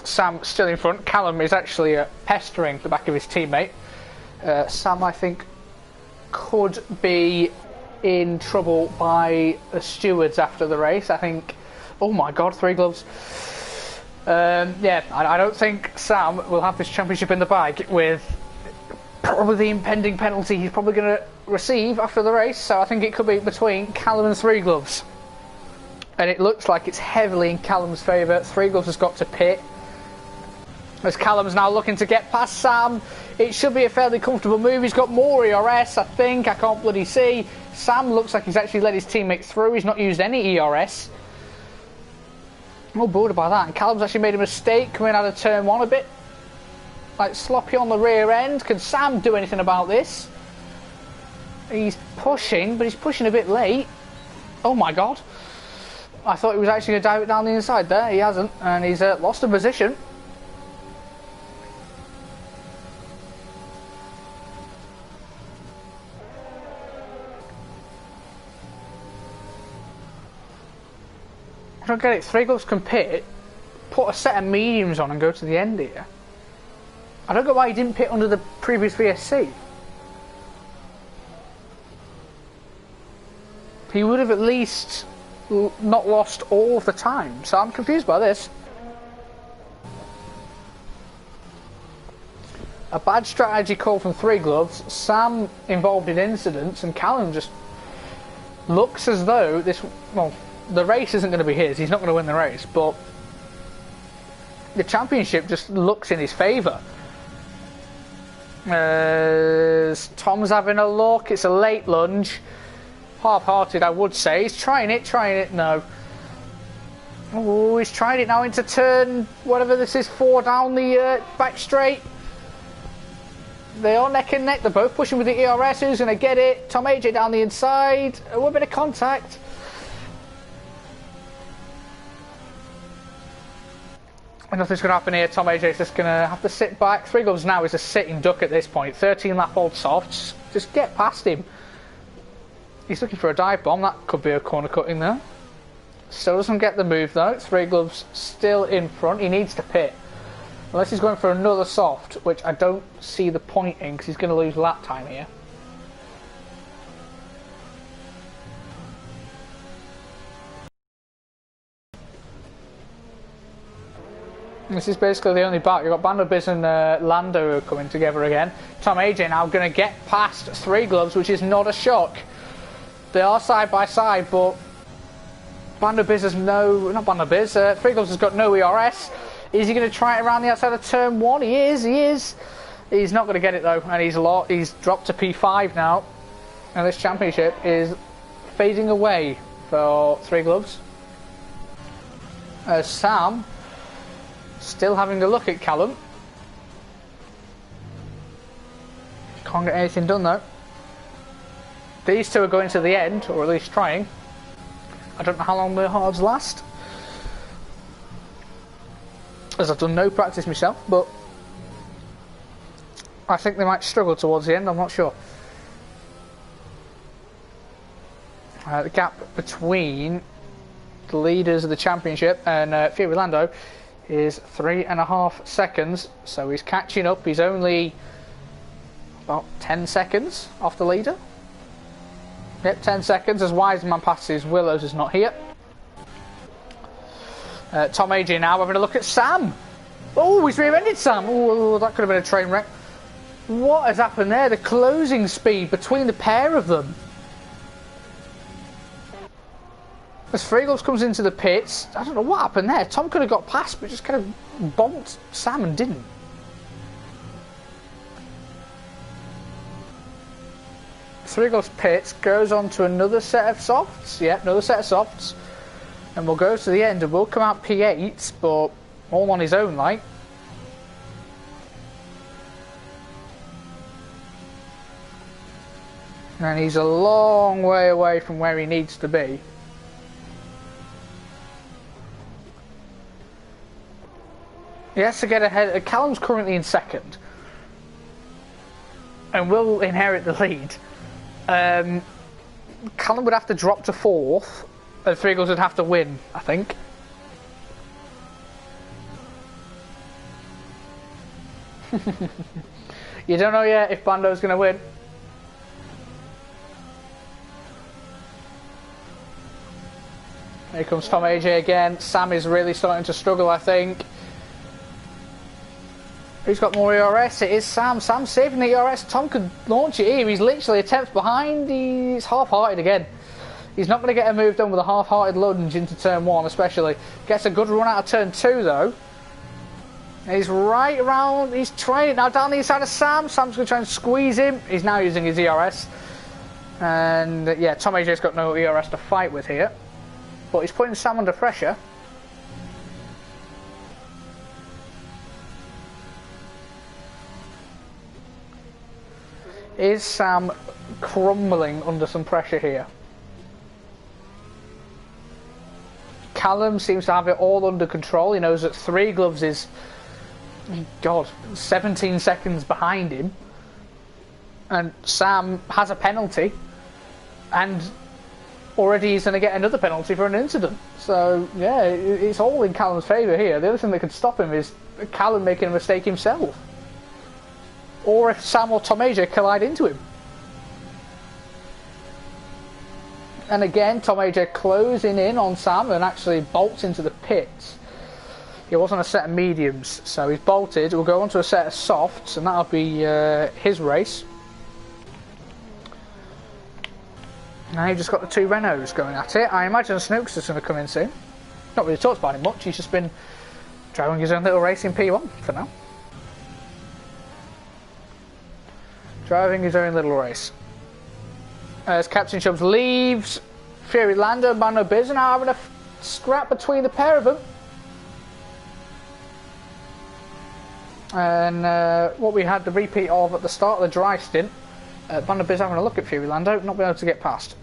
Sam still in front. Callum is actually pestering the back of his teammate. Sam, I think, could be in trouble by the stewards after the race. I think, oh my god, Three Gloves. Yeah, I don't think Sam will have this championship in the bag with probably the impending penalty he's probably going to receive after the race. So I think it could be between Callum and Three Gloves. And it looks like it's heavily in Callum's favour. Three Gloves has got to pit. As Callum's now looking to get past Sam, it should be a fairly comfortable move. He's got more ERS, I think. I can't bloody see. Sam looks like he's actually let his teammate through. He's not used any ERS. I'm all bored by that. And Callum's actually made a mistake coming out of turn 1 a bit. Like sloppy on the rear end. Can Sam do anything about this? He's pushing, but he's pushing a bit late. Oh my god. I thought he was actually going to dive it down the inside there. He hasn't, and he's lost a position. I don't get it. Three Gloves can pit, put a set of mediums on and go to the end here. I don't get why he didn't pit under the previous VSC. He would have at least not lost all of the time, so I'm confused by this. A bad strategy call from Three Gloves, Sam involved in incidents, and Callum just looks as though this, well, the race isn't going to be his, he's not going to win the race, but the championship just looks in his favour. Tom's having a look. It's a late lunge. Half-hearted, I would say. He's trying it, no. Oh, he's tried it now into turn, whatever this is, 4 down the back straight. They are neck and neck. They're both pushing with the ERS. Who's going to get it? Tom AJ down the inside. A little bit of contact. Nothing's going to happen here. Tom AJ is just going to have to sit back. Three Gloves now is a sitting duck at this point. 13 lap old softs. Just get past him. He's looking for a dive bomb. That could be a corner cutting there. Still doesn't get the move though. Three Gloves still in front. He needs to pit. Unless he's going for another soft, which I don't see the point in because he's going to lose lap time here. This is basically the only battle. You've got Bando Biz and Lando who are coming together again. Tom AJ now going to get past Three Gloves, which is not a shock. They are side by side, but Bando Biz has not Bando Biz, Three Gloves has got no ERS. Is he going to try it around the outside of turn 1? He is. He's not going to get it though, and he's dropped to P5 now. And this championship is fading away for Three Gloves. Sam still having a look at Callum. Can't get anything done though. These two are going to the end, or at least trying. I don't know how long the hards last, as I've done no practice myself, but I think they might struggle towards the end, I'm not sure. The gap between the leaders of the championship and Fury Lando is 3.5 seconds, so he's catching up. He's only about 10 seconds off the leader. Yep, 10 seconds as Wiseman passes. Willows is not here. Tom AJ now having a look at Sam. Oh, he's rear-ended Sam. Oh, that could have been a train wreck. What has happened there? The closing speed between the pair of them. As Three Gloves comes into the pits, I don't know what happened there. Tom could have got past, but just kind of bonked Sam and didn't. Three Gloves pits, goes on to another set of softs. Yep, another set of softs. And we'll go to the end and we'll come out P8, but all on his own, like. And he's a long way away from where he needs to be. He has to get ahead. Callum's currently in second. And will inherit the lead. Callum would have to drop to 4th. And Three Gloves would have to win, I think. You don't know yet if Bando's going to win. Here comes Tom AJ again. Sam is really starting to struggle, I think. Who's got more ERS? It is Sam. Sam's saving the ERS. Tom could launch it here. He's literally a tenth behind. He's half-hearted again. He's not going to get a move done with a half-hearted lunge into turn 1 especially. Gets a good run out of turn 2 though. He's right around. He's trying it now down the inside of Sam. Sam's going to try and squeeze him. He's now using his ERS. And yeah, Tom AJ's got no ERS to fight with here. But he's putting Sam under pressure. Is Sam crumbling under some pressure here? Callum seems to have it all under control. He knows that Three Gloves is, God, 17 seconds behind him. And Sam has a penalty. And already he's going to get another penalty for an incident. So, yeah, it's all in Callum's favour here. The other thing that could stop him is Callum making a mistake himself. Or if Sam or Tom AJ collide into him. And again, Tom AJ closing in on Sam and actually bolts into the pits. He was on a set of mediums, so he's bolted. We'll go on to a set of softs, and that'll be his race. Now you've just got the two Renaults going at it. I imagine Snooks is going to come in soon. Not really talked about him much. He's just been driving his own little race in P1 for now. Driving his own little race. As Captain Chubbs leaves, Fury Lando and Bando Biz are now having a scrap between the pair of them. And what we had the repeat of at the start of the dry stint, Bando Biz having a look at Fury Lando, not being able to get past.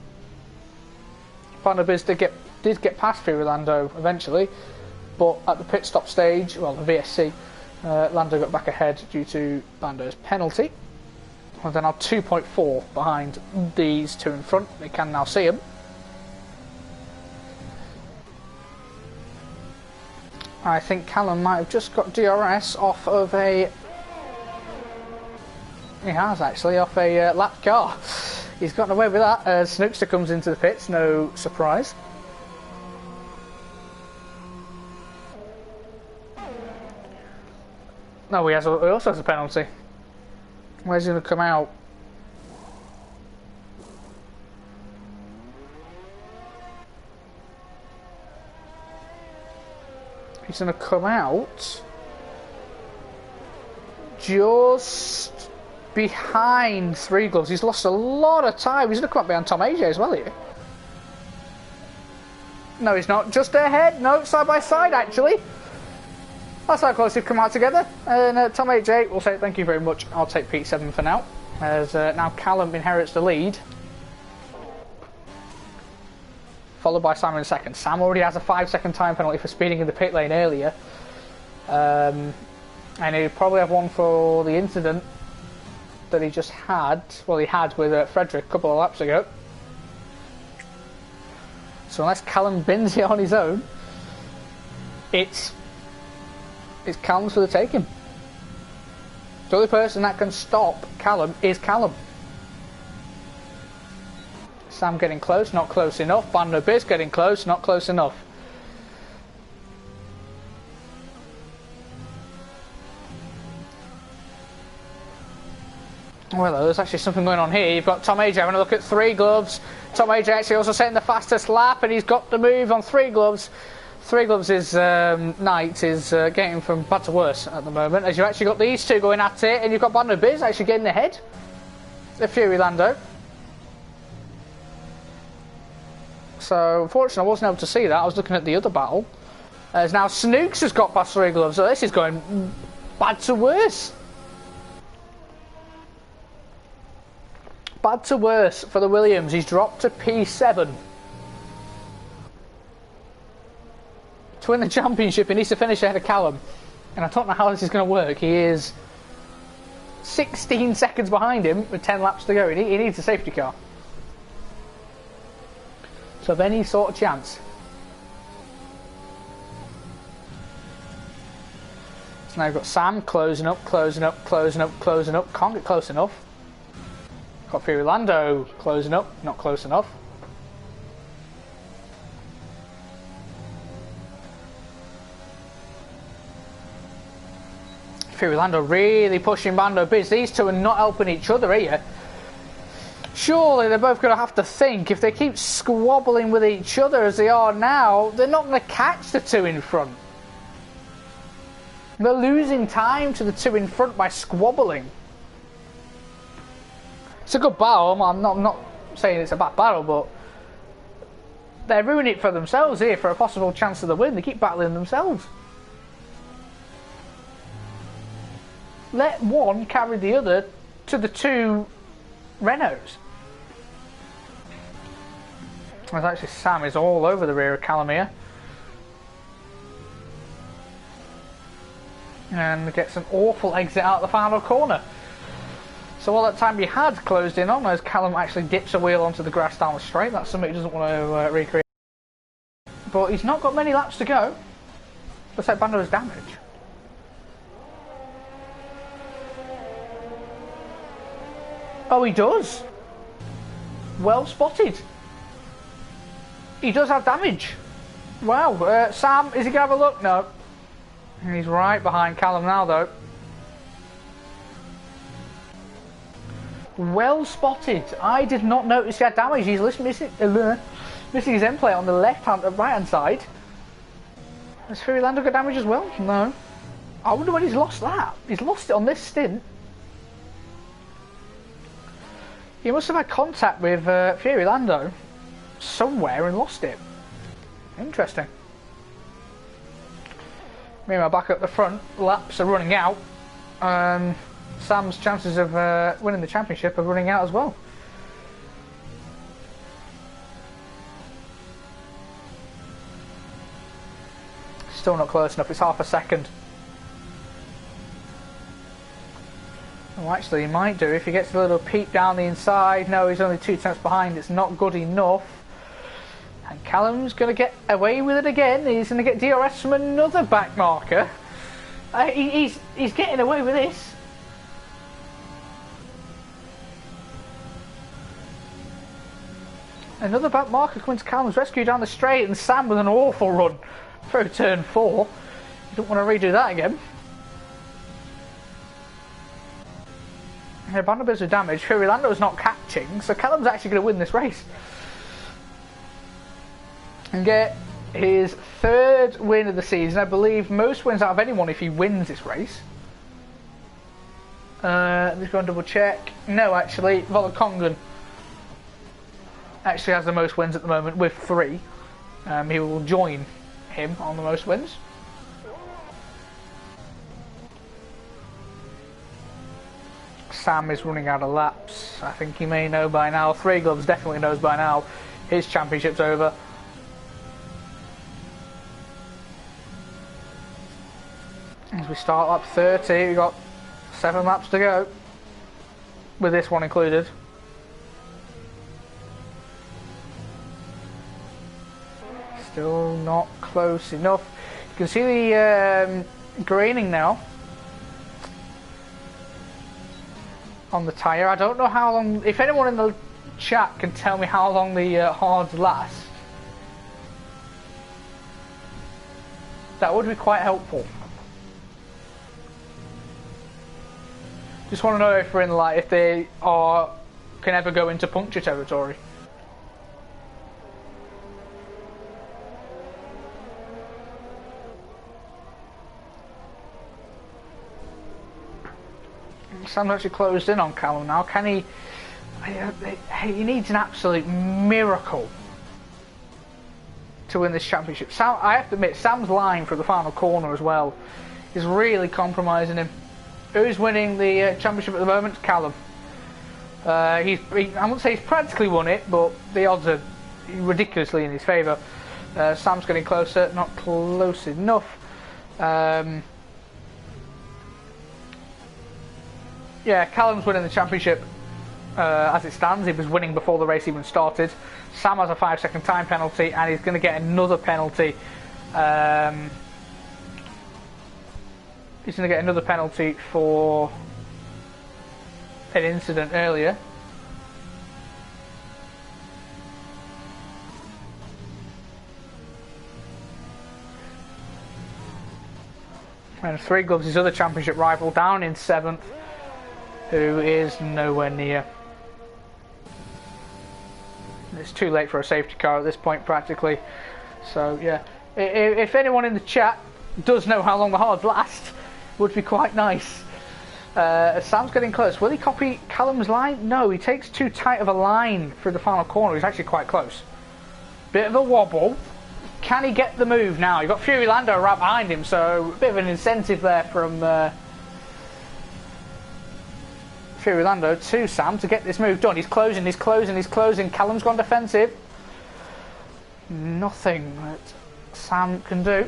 Bando Biz did get past Fury Lando eventually, but at the pit stop stage, well, the VSC, Lando got back ahead due to Bando's penalty. Well, they're now 2.4 behind these two in front. They can now see him. I think Callum might have just got DRS off of a... He has actually, off a lap car. He's gotten away with that. Snookster comes into the pits, no surprise. No, he also has a penalty. Where's he going to come out? He's going to come out just behind Three Gloves. He's lost a lot of time. He's going to come up behind Tom AJ as well here. No, he's not. Just ahead. No, side by side actually. That's how close they've come out together. And Tom AJ will say thank you very much. I'll take P7 for now. As now Callum inherits the lead. Followed by Sam in second. Sam already has a 5-second time penalty for speeding in the pit lane earlier. And he'll probably have one for the incident that he just had. Well, he had with Frederick a couple of laps ago. So unless Callum bins it on his own, it's Callum's for the taking. The only person that can stop Callum is Callum. Sam getting close, not close enough. Bando Biz getting close, not close enough. Well, there's actually something going on here. You've got Tom AJ having a look at Three Gloves. Tom AJ actually also setting the fastest lap, and he's got the move on Three Gloves. Three Gloves' night is getting from bad to worse at the moment, as you've actually got these two going at it, and you've got Bando Biz actually getting ahead of Fury Lando. So, unfortunately, I wasn't able to see that. I was looking at the other battle. As now Snooks has got past Three Gloves, so this is going bad to worse. Bad to worse for the Williams. He's dropped to P7. To win the championship, he needs to finish ahead of Callum. And I don't know how this is going to work. He is 16 seconds behind him with 10 laps to go. He needs a safety car. So of any sort of chance. So now you've got Sam closing up, closing up, closing up, closing up. Can't get close enough. Got Fury Lando closing up, not close enough. Fury Lando really pushing Bando Biz. These two are not helping each other here. Surely they're both going to have to think, if they keep squabbling with each other as they are now, they're not going to catch the two in front. They're losing time to the two in front by squabbling. It's a good battle. I'm not saying it's a bad battle, but they're ruining it for themselves here for a possible chance of the win. They keep battling themselves. Let one carry the other to the two Renaults. As actually Sam is all over the rear of Callum here. And gets an awful exit out of the final corner. So all that time he had closed in on as Callum actually dips a wheel onto the grass down the straight. That's something he doesn't want to recreate. But he's not got many laps to go. Looks like Bando's damage. Oh, he does. Well spotted. He does have damage. Wow. Sam, is he going to have a look? No. He's right behind Callum now, though. Well spotted. I did not notice he had damage. He's missing his end plate on the right hand side. Has Fury Lando got damage as well? No. I wonder when he's lost that. He's lost it on this stint. He must have had contact with Fury Lando somewhere and lost it. Interesting. Meanwhile, back at the front, laps are running out. Sam's chances of winning the championship are running out as well. Still not close enough, it's half a second. Well, actually, he might do if he gets a little peep down the inside. No, he's only 2 tenths behind, it's not good enough. And Callum's going to get away with it again. He's going to get DRS from another back marker. He's getting away with this. Another back marker coming to Callum's rescue down the straight, and Sam with an awful run through turn 4. You don't want to redo that again. A bit of damage. Fury Lando's not catching, so Callum's actually going to win this race and get his 3rd win of the season. I believe most wins out of anyone if he wins this race. Let's go and double check. No, actually, Volakongan actually has the most wins at the moment with 3. He will join him on the most wins. Sam is running out of laps. I think he may know by now. Three Gloves definitely knows by now. His championship's over. As we start lap 30, we've got 7 laps to go, with this one included. Still not close enough. You can see the graining now on the tyre. I don't know how long, if anyone in the chat can tell me how long the hards last, that would be quite helpful. Just want to know if we're in, like, if they can ever go into puncture territory. Sam's actually closed in on Callum now. Can he? He needs an absolute miracle to win this championship. Sam, I have to admit, Sam's line for the final corner as well is really compromising him. Who's winning the championship at the moment? Callum. I wouldn't say he's practically won it, but the odds are ridiculously in his favour. Sam's getting closer, not close enough. Yeah, Callum's winning the championship as it stands. He was winning before the race even started. Sam has a 5-second time penalty, and he's going to get another penalty. He's going to get another penalty for an incident earlier. And Three Gloves, his other championship rival, down in 7th, who is nowhere near. It's too late for a safety car at this point, practically. So yeah, if anyone in the chat does know how long the hards last, would be quite nice. Sam's getting close. Will he copy Callum's line? No, he takes too tight of a line for the final corner. He's actually quite close. Bit of a wobble. Can he get the move now? You've got Fury Lando right behind him, so a bit of an incentive there from Fury Lando to Sam to get this move done. He's closing, he's closing, he's closing. Callum's gone defensive. Nothing that Sam can do.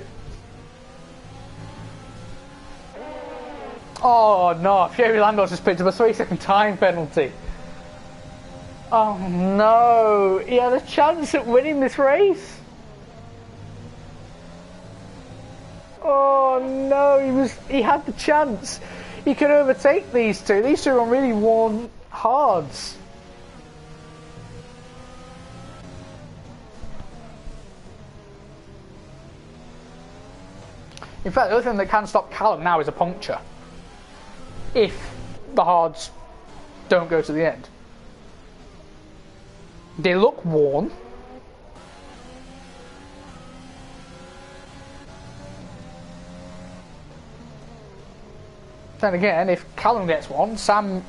Oh no, Fury Lando just picked up a 3-second time penalty. Oh no, he had a chance at winning this race. Oh no, he had the chance. He could overtake these two. These two are on really worn hards. In fact, the only thing that can stop Callum now is a puncture. If the hards don't go to the end. They look worn. Then again, if Callum gets one, Sam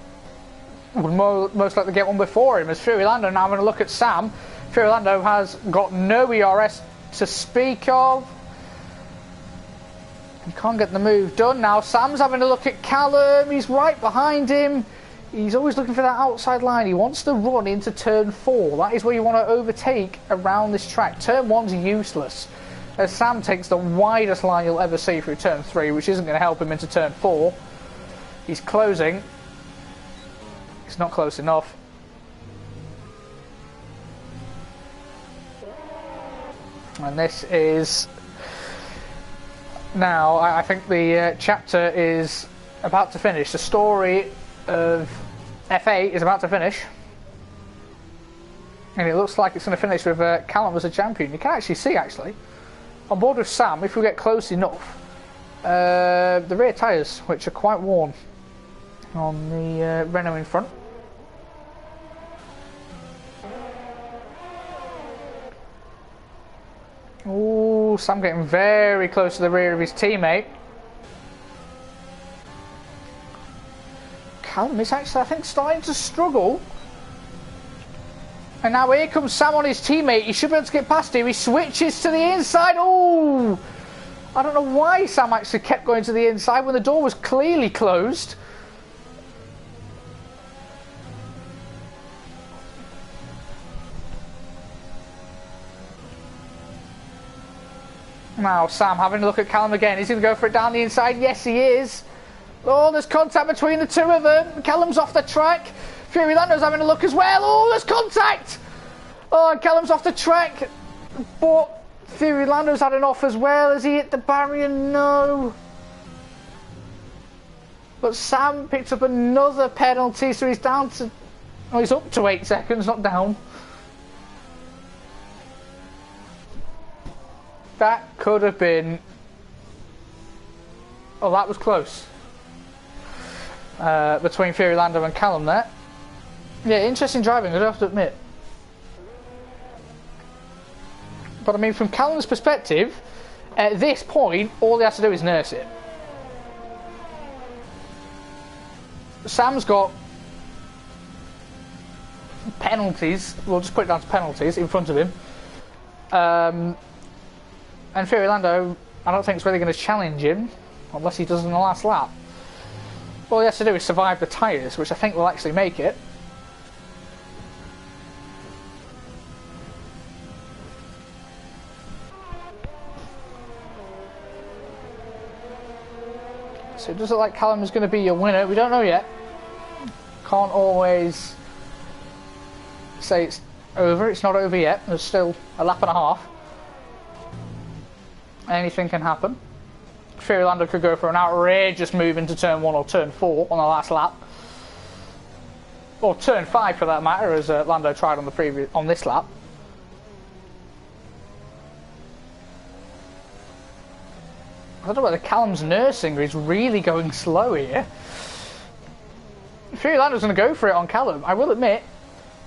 would most likely get one before him, as Fury Lando now having a look at Sam. Fury Lando has got no ERS to speak of. He can't get the move done now. Sam's having a look at Callum. He's right behind him. He's always looking for that outside line. He wants to run into turn 4. That is where you want to overtake around this track. Turn 1's useless, as Sam takes the widest line you'll ever see through turn 3, which isn't going to help him into turn 4. He's closing. He's not close enough. And this is... Now, I think the chapter is about to finish. The story of F8 is about to finish. And it looks like it's going to finish with Callum as a champion. You can actually see, on board with Sam, if we get close enough, the rear tyres, which are quite worn on the Renault in front. Ooh, Sam getting very close to the rear of his teammate. Callum is actually, I think, starting to struggle. And now here comes Sam on his teammate. He should be able to get past him. He switches to the inside. Oh! I don't know why Sam actually kept going to the inside when the door was clearly closed. Now Sam having a look at Callum again. He's going to go for it down the inside. Yes, he is. Oh, there's contact between the two of them. Callum's off the track. Fury Lando's having a look as well. Oh, there's contact. Oh, and Callum's off the track. But Fury Lando's had an off as well. Has he hit the barrier? No. But Sam picked up another penalty, so he's down to... Oh, he's up to 8 seconds, not down. That could have been... Oh, that was close. Between Fury Lando and Callum there. Yeah, interesting driving, I do have to admit. But I mean, from Callum's perspective, at this point, all he has to do is nurse it. Sam's got penalties, we'll just put it down to penalties in front of him. And Fury Lando, I don't think is really going to challenge him, unless he does in the last lap. All he has to do is survive the tyres, which I think will actually make it. So it does look like Callum is going to be your winner. We don't know yet. Can't always say it's over. It's not over yet. There's still a lap and a half. Anything can happen. Fury Lando could go for an outrageous move into turn 1 or turn 4 on the last lap. Or turn 5 for that matter, as Lando tried on this lap. I don't know whether Callum's nursing or he's really going slow here. Fury Lando's going to go for it on Callum. I will admit,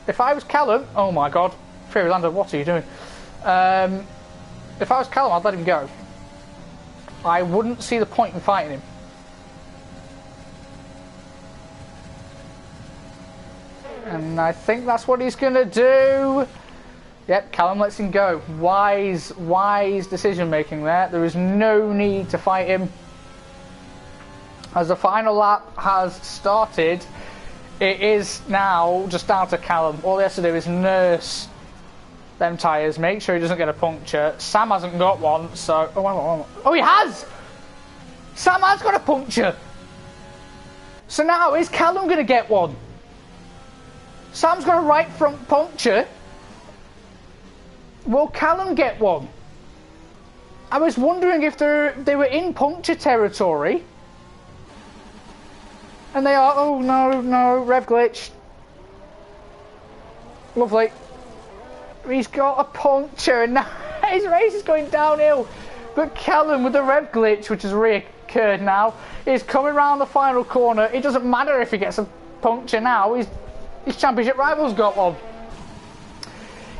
if I was Callum... Oh my god. Fury Lando, what are you doing? If I was Callum, I'd let him go. I wouldn't see the point in fighting him. And I think that's what he's going to do. Yep, Callum lets him go. Wise decision making there. There is no need to fight him. As the final lap has started, it is now just down to Callum. All he has to do is nurse them tyres, make sure he doesn't get a puncture. Sam hasn't got one, so... Oh, he has! Sam has got a puncture! So now, is Callum going to get one? Sam's got a right front puncture. Will Callum get one? I was wondering if they were in puncture territory. And they are... Oh, no, rev glitch. Lovely. He's got a puncture and now his race is going downhill. But Callum, with the rev glitch, which has reoccurred now, is coming round the final corner. It doesn't matter if he gets a puncture now. His championship rival's got one.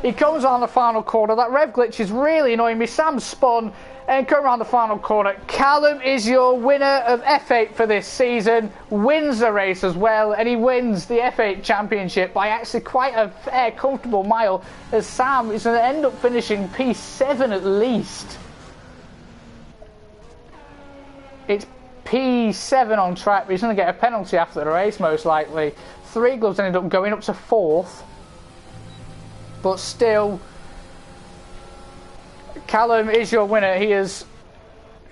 He comes on the final corner. That rev glitch is really annoying me. Sam spun and come around the final corner. Callum is your winner of F8 for this season. Wins the race as well, and he wins the F8 Championship by actually quite a fair, comfortable mile, as Sam is going to end up finishing P7 at least. It's P7 on track, but he's going to get a penalty after the race, most likely. Three Gloves ended up going up to 4th. But still, Callum is your winner. He is,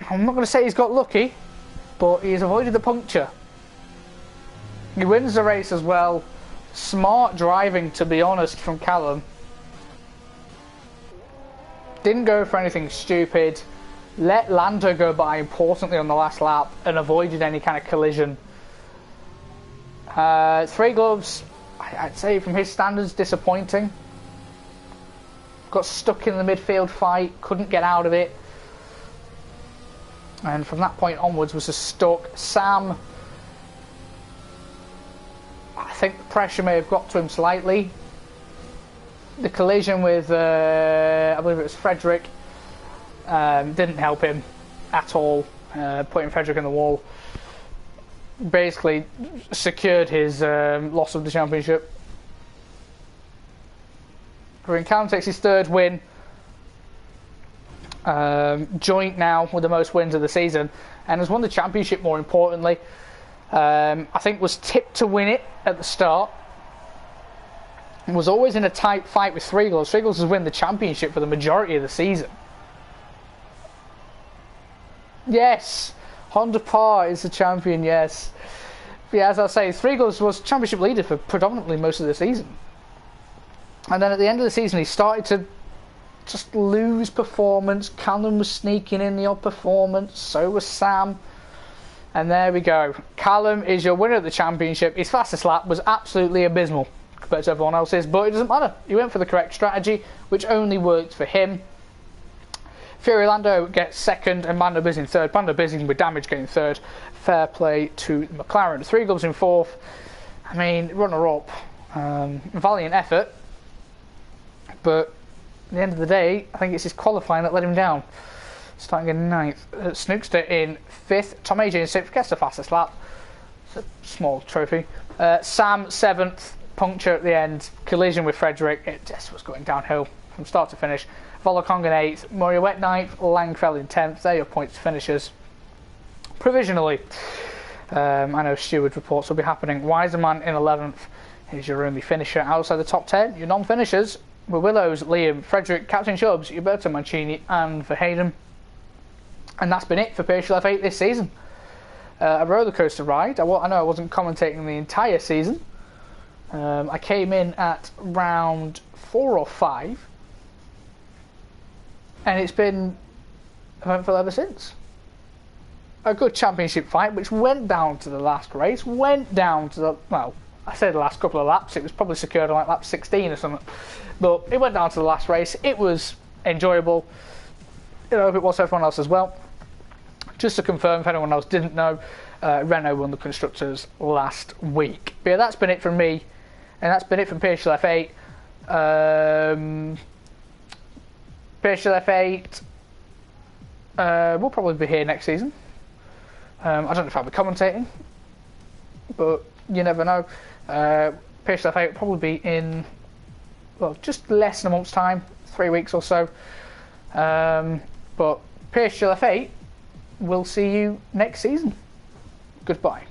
I'm not going to say he's got lucky, but he has avoided the puncture. He wins the race as well. Smart driving, to be honest, from Callum. Didn't go for anything stupid. Let Lando go by importantly on the last lap and avoided any kind of collision. Three Gloves, I'd say from his standards, disappointing. Got stuck in the midfield fight, couldn't get out of it. And from that point onwards was just stuck. Sam, I think the pressure may have got to him slightly. The collision with, I believe it was Frederick, didn't help him at all, putting Frederick in the wall. Basically secured his loss of the championship. Callum takes his 3rd win. Joint now with the most wins of the season, and has won the championship, more importantly. I think was tipped to win it at the start. Was always in a tight fight with Three Gloves. Three Gloves has won the championship for the majority of the season. Yes, Honda Parr is the champion, yes. But yeah, as I say, Three Gloves was championship leader for predominantly most of the season. And then at the end of the season, he started to just lose performance. Callum was sneaking in the odd performance, so was Sam. And there we go. Callum is your winner of the championship. His fastest lap was absolutely abysmal compared to everyone else's, but it doesn't matter. He went for the correct strategy, which only worked for him. Fury Lando gets 2nd and Mando Bizzing 3rd. Mando Bizzing with damage getting 3rd. Fair play to McLaren. Three Gloves in 4th. I mean, runner-up. Valiant effort. But at the end of the day, I think it's his qualifying that let him down. Starting in 9th. Snookster in 5th. Tom AJ in 6th. Gets the fastest lap. It's a small trophy. Sam 7th. Puncture at the end. Collision with Frederick. It just was going downhill from start to finish. Volokong in 8th. Moriwet 9th. Langfell in 10th. They're your points finishers. Provisionally. I know steward reports will be happening. Wiserman in 11th is your only finisher. Outside the top 10, your non-finishers were Willows, Liam, Frederick, Captain Chubbs, Roberto Mancini and Verheyen. And that's been it for PSGL F8 this season. A roller coaster ride. I know I wasn't commentating the entire season. I came in at round 4 or 5. And it's been eventful ever since. A good championship fight, which went down to the last race. Went down to the, well, I say the last couple of laps. It was probably secured on like lap 16 or something. But it went down to the last race. It was enjoyable. I hope it was for everyone else as well. Just to confirm, if anyone else didn't know, Renault won the Constructors last week. But yeah, that's been it from me. And that's been it from PSGL F8. PSGL F8 will probably be here next season. I don't know if I'll be commentating, but you never know. PSGL F8 will probably be in, well, just less than a month's time, 3 weeks or so. But PSGL F8 will see you next season. Goodbye.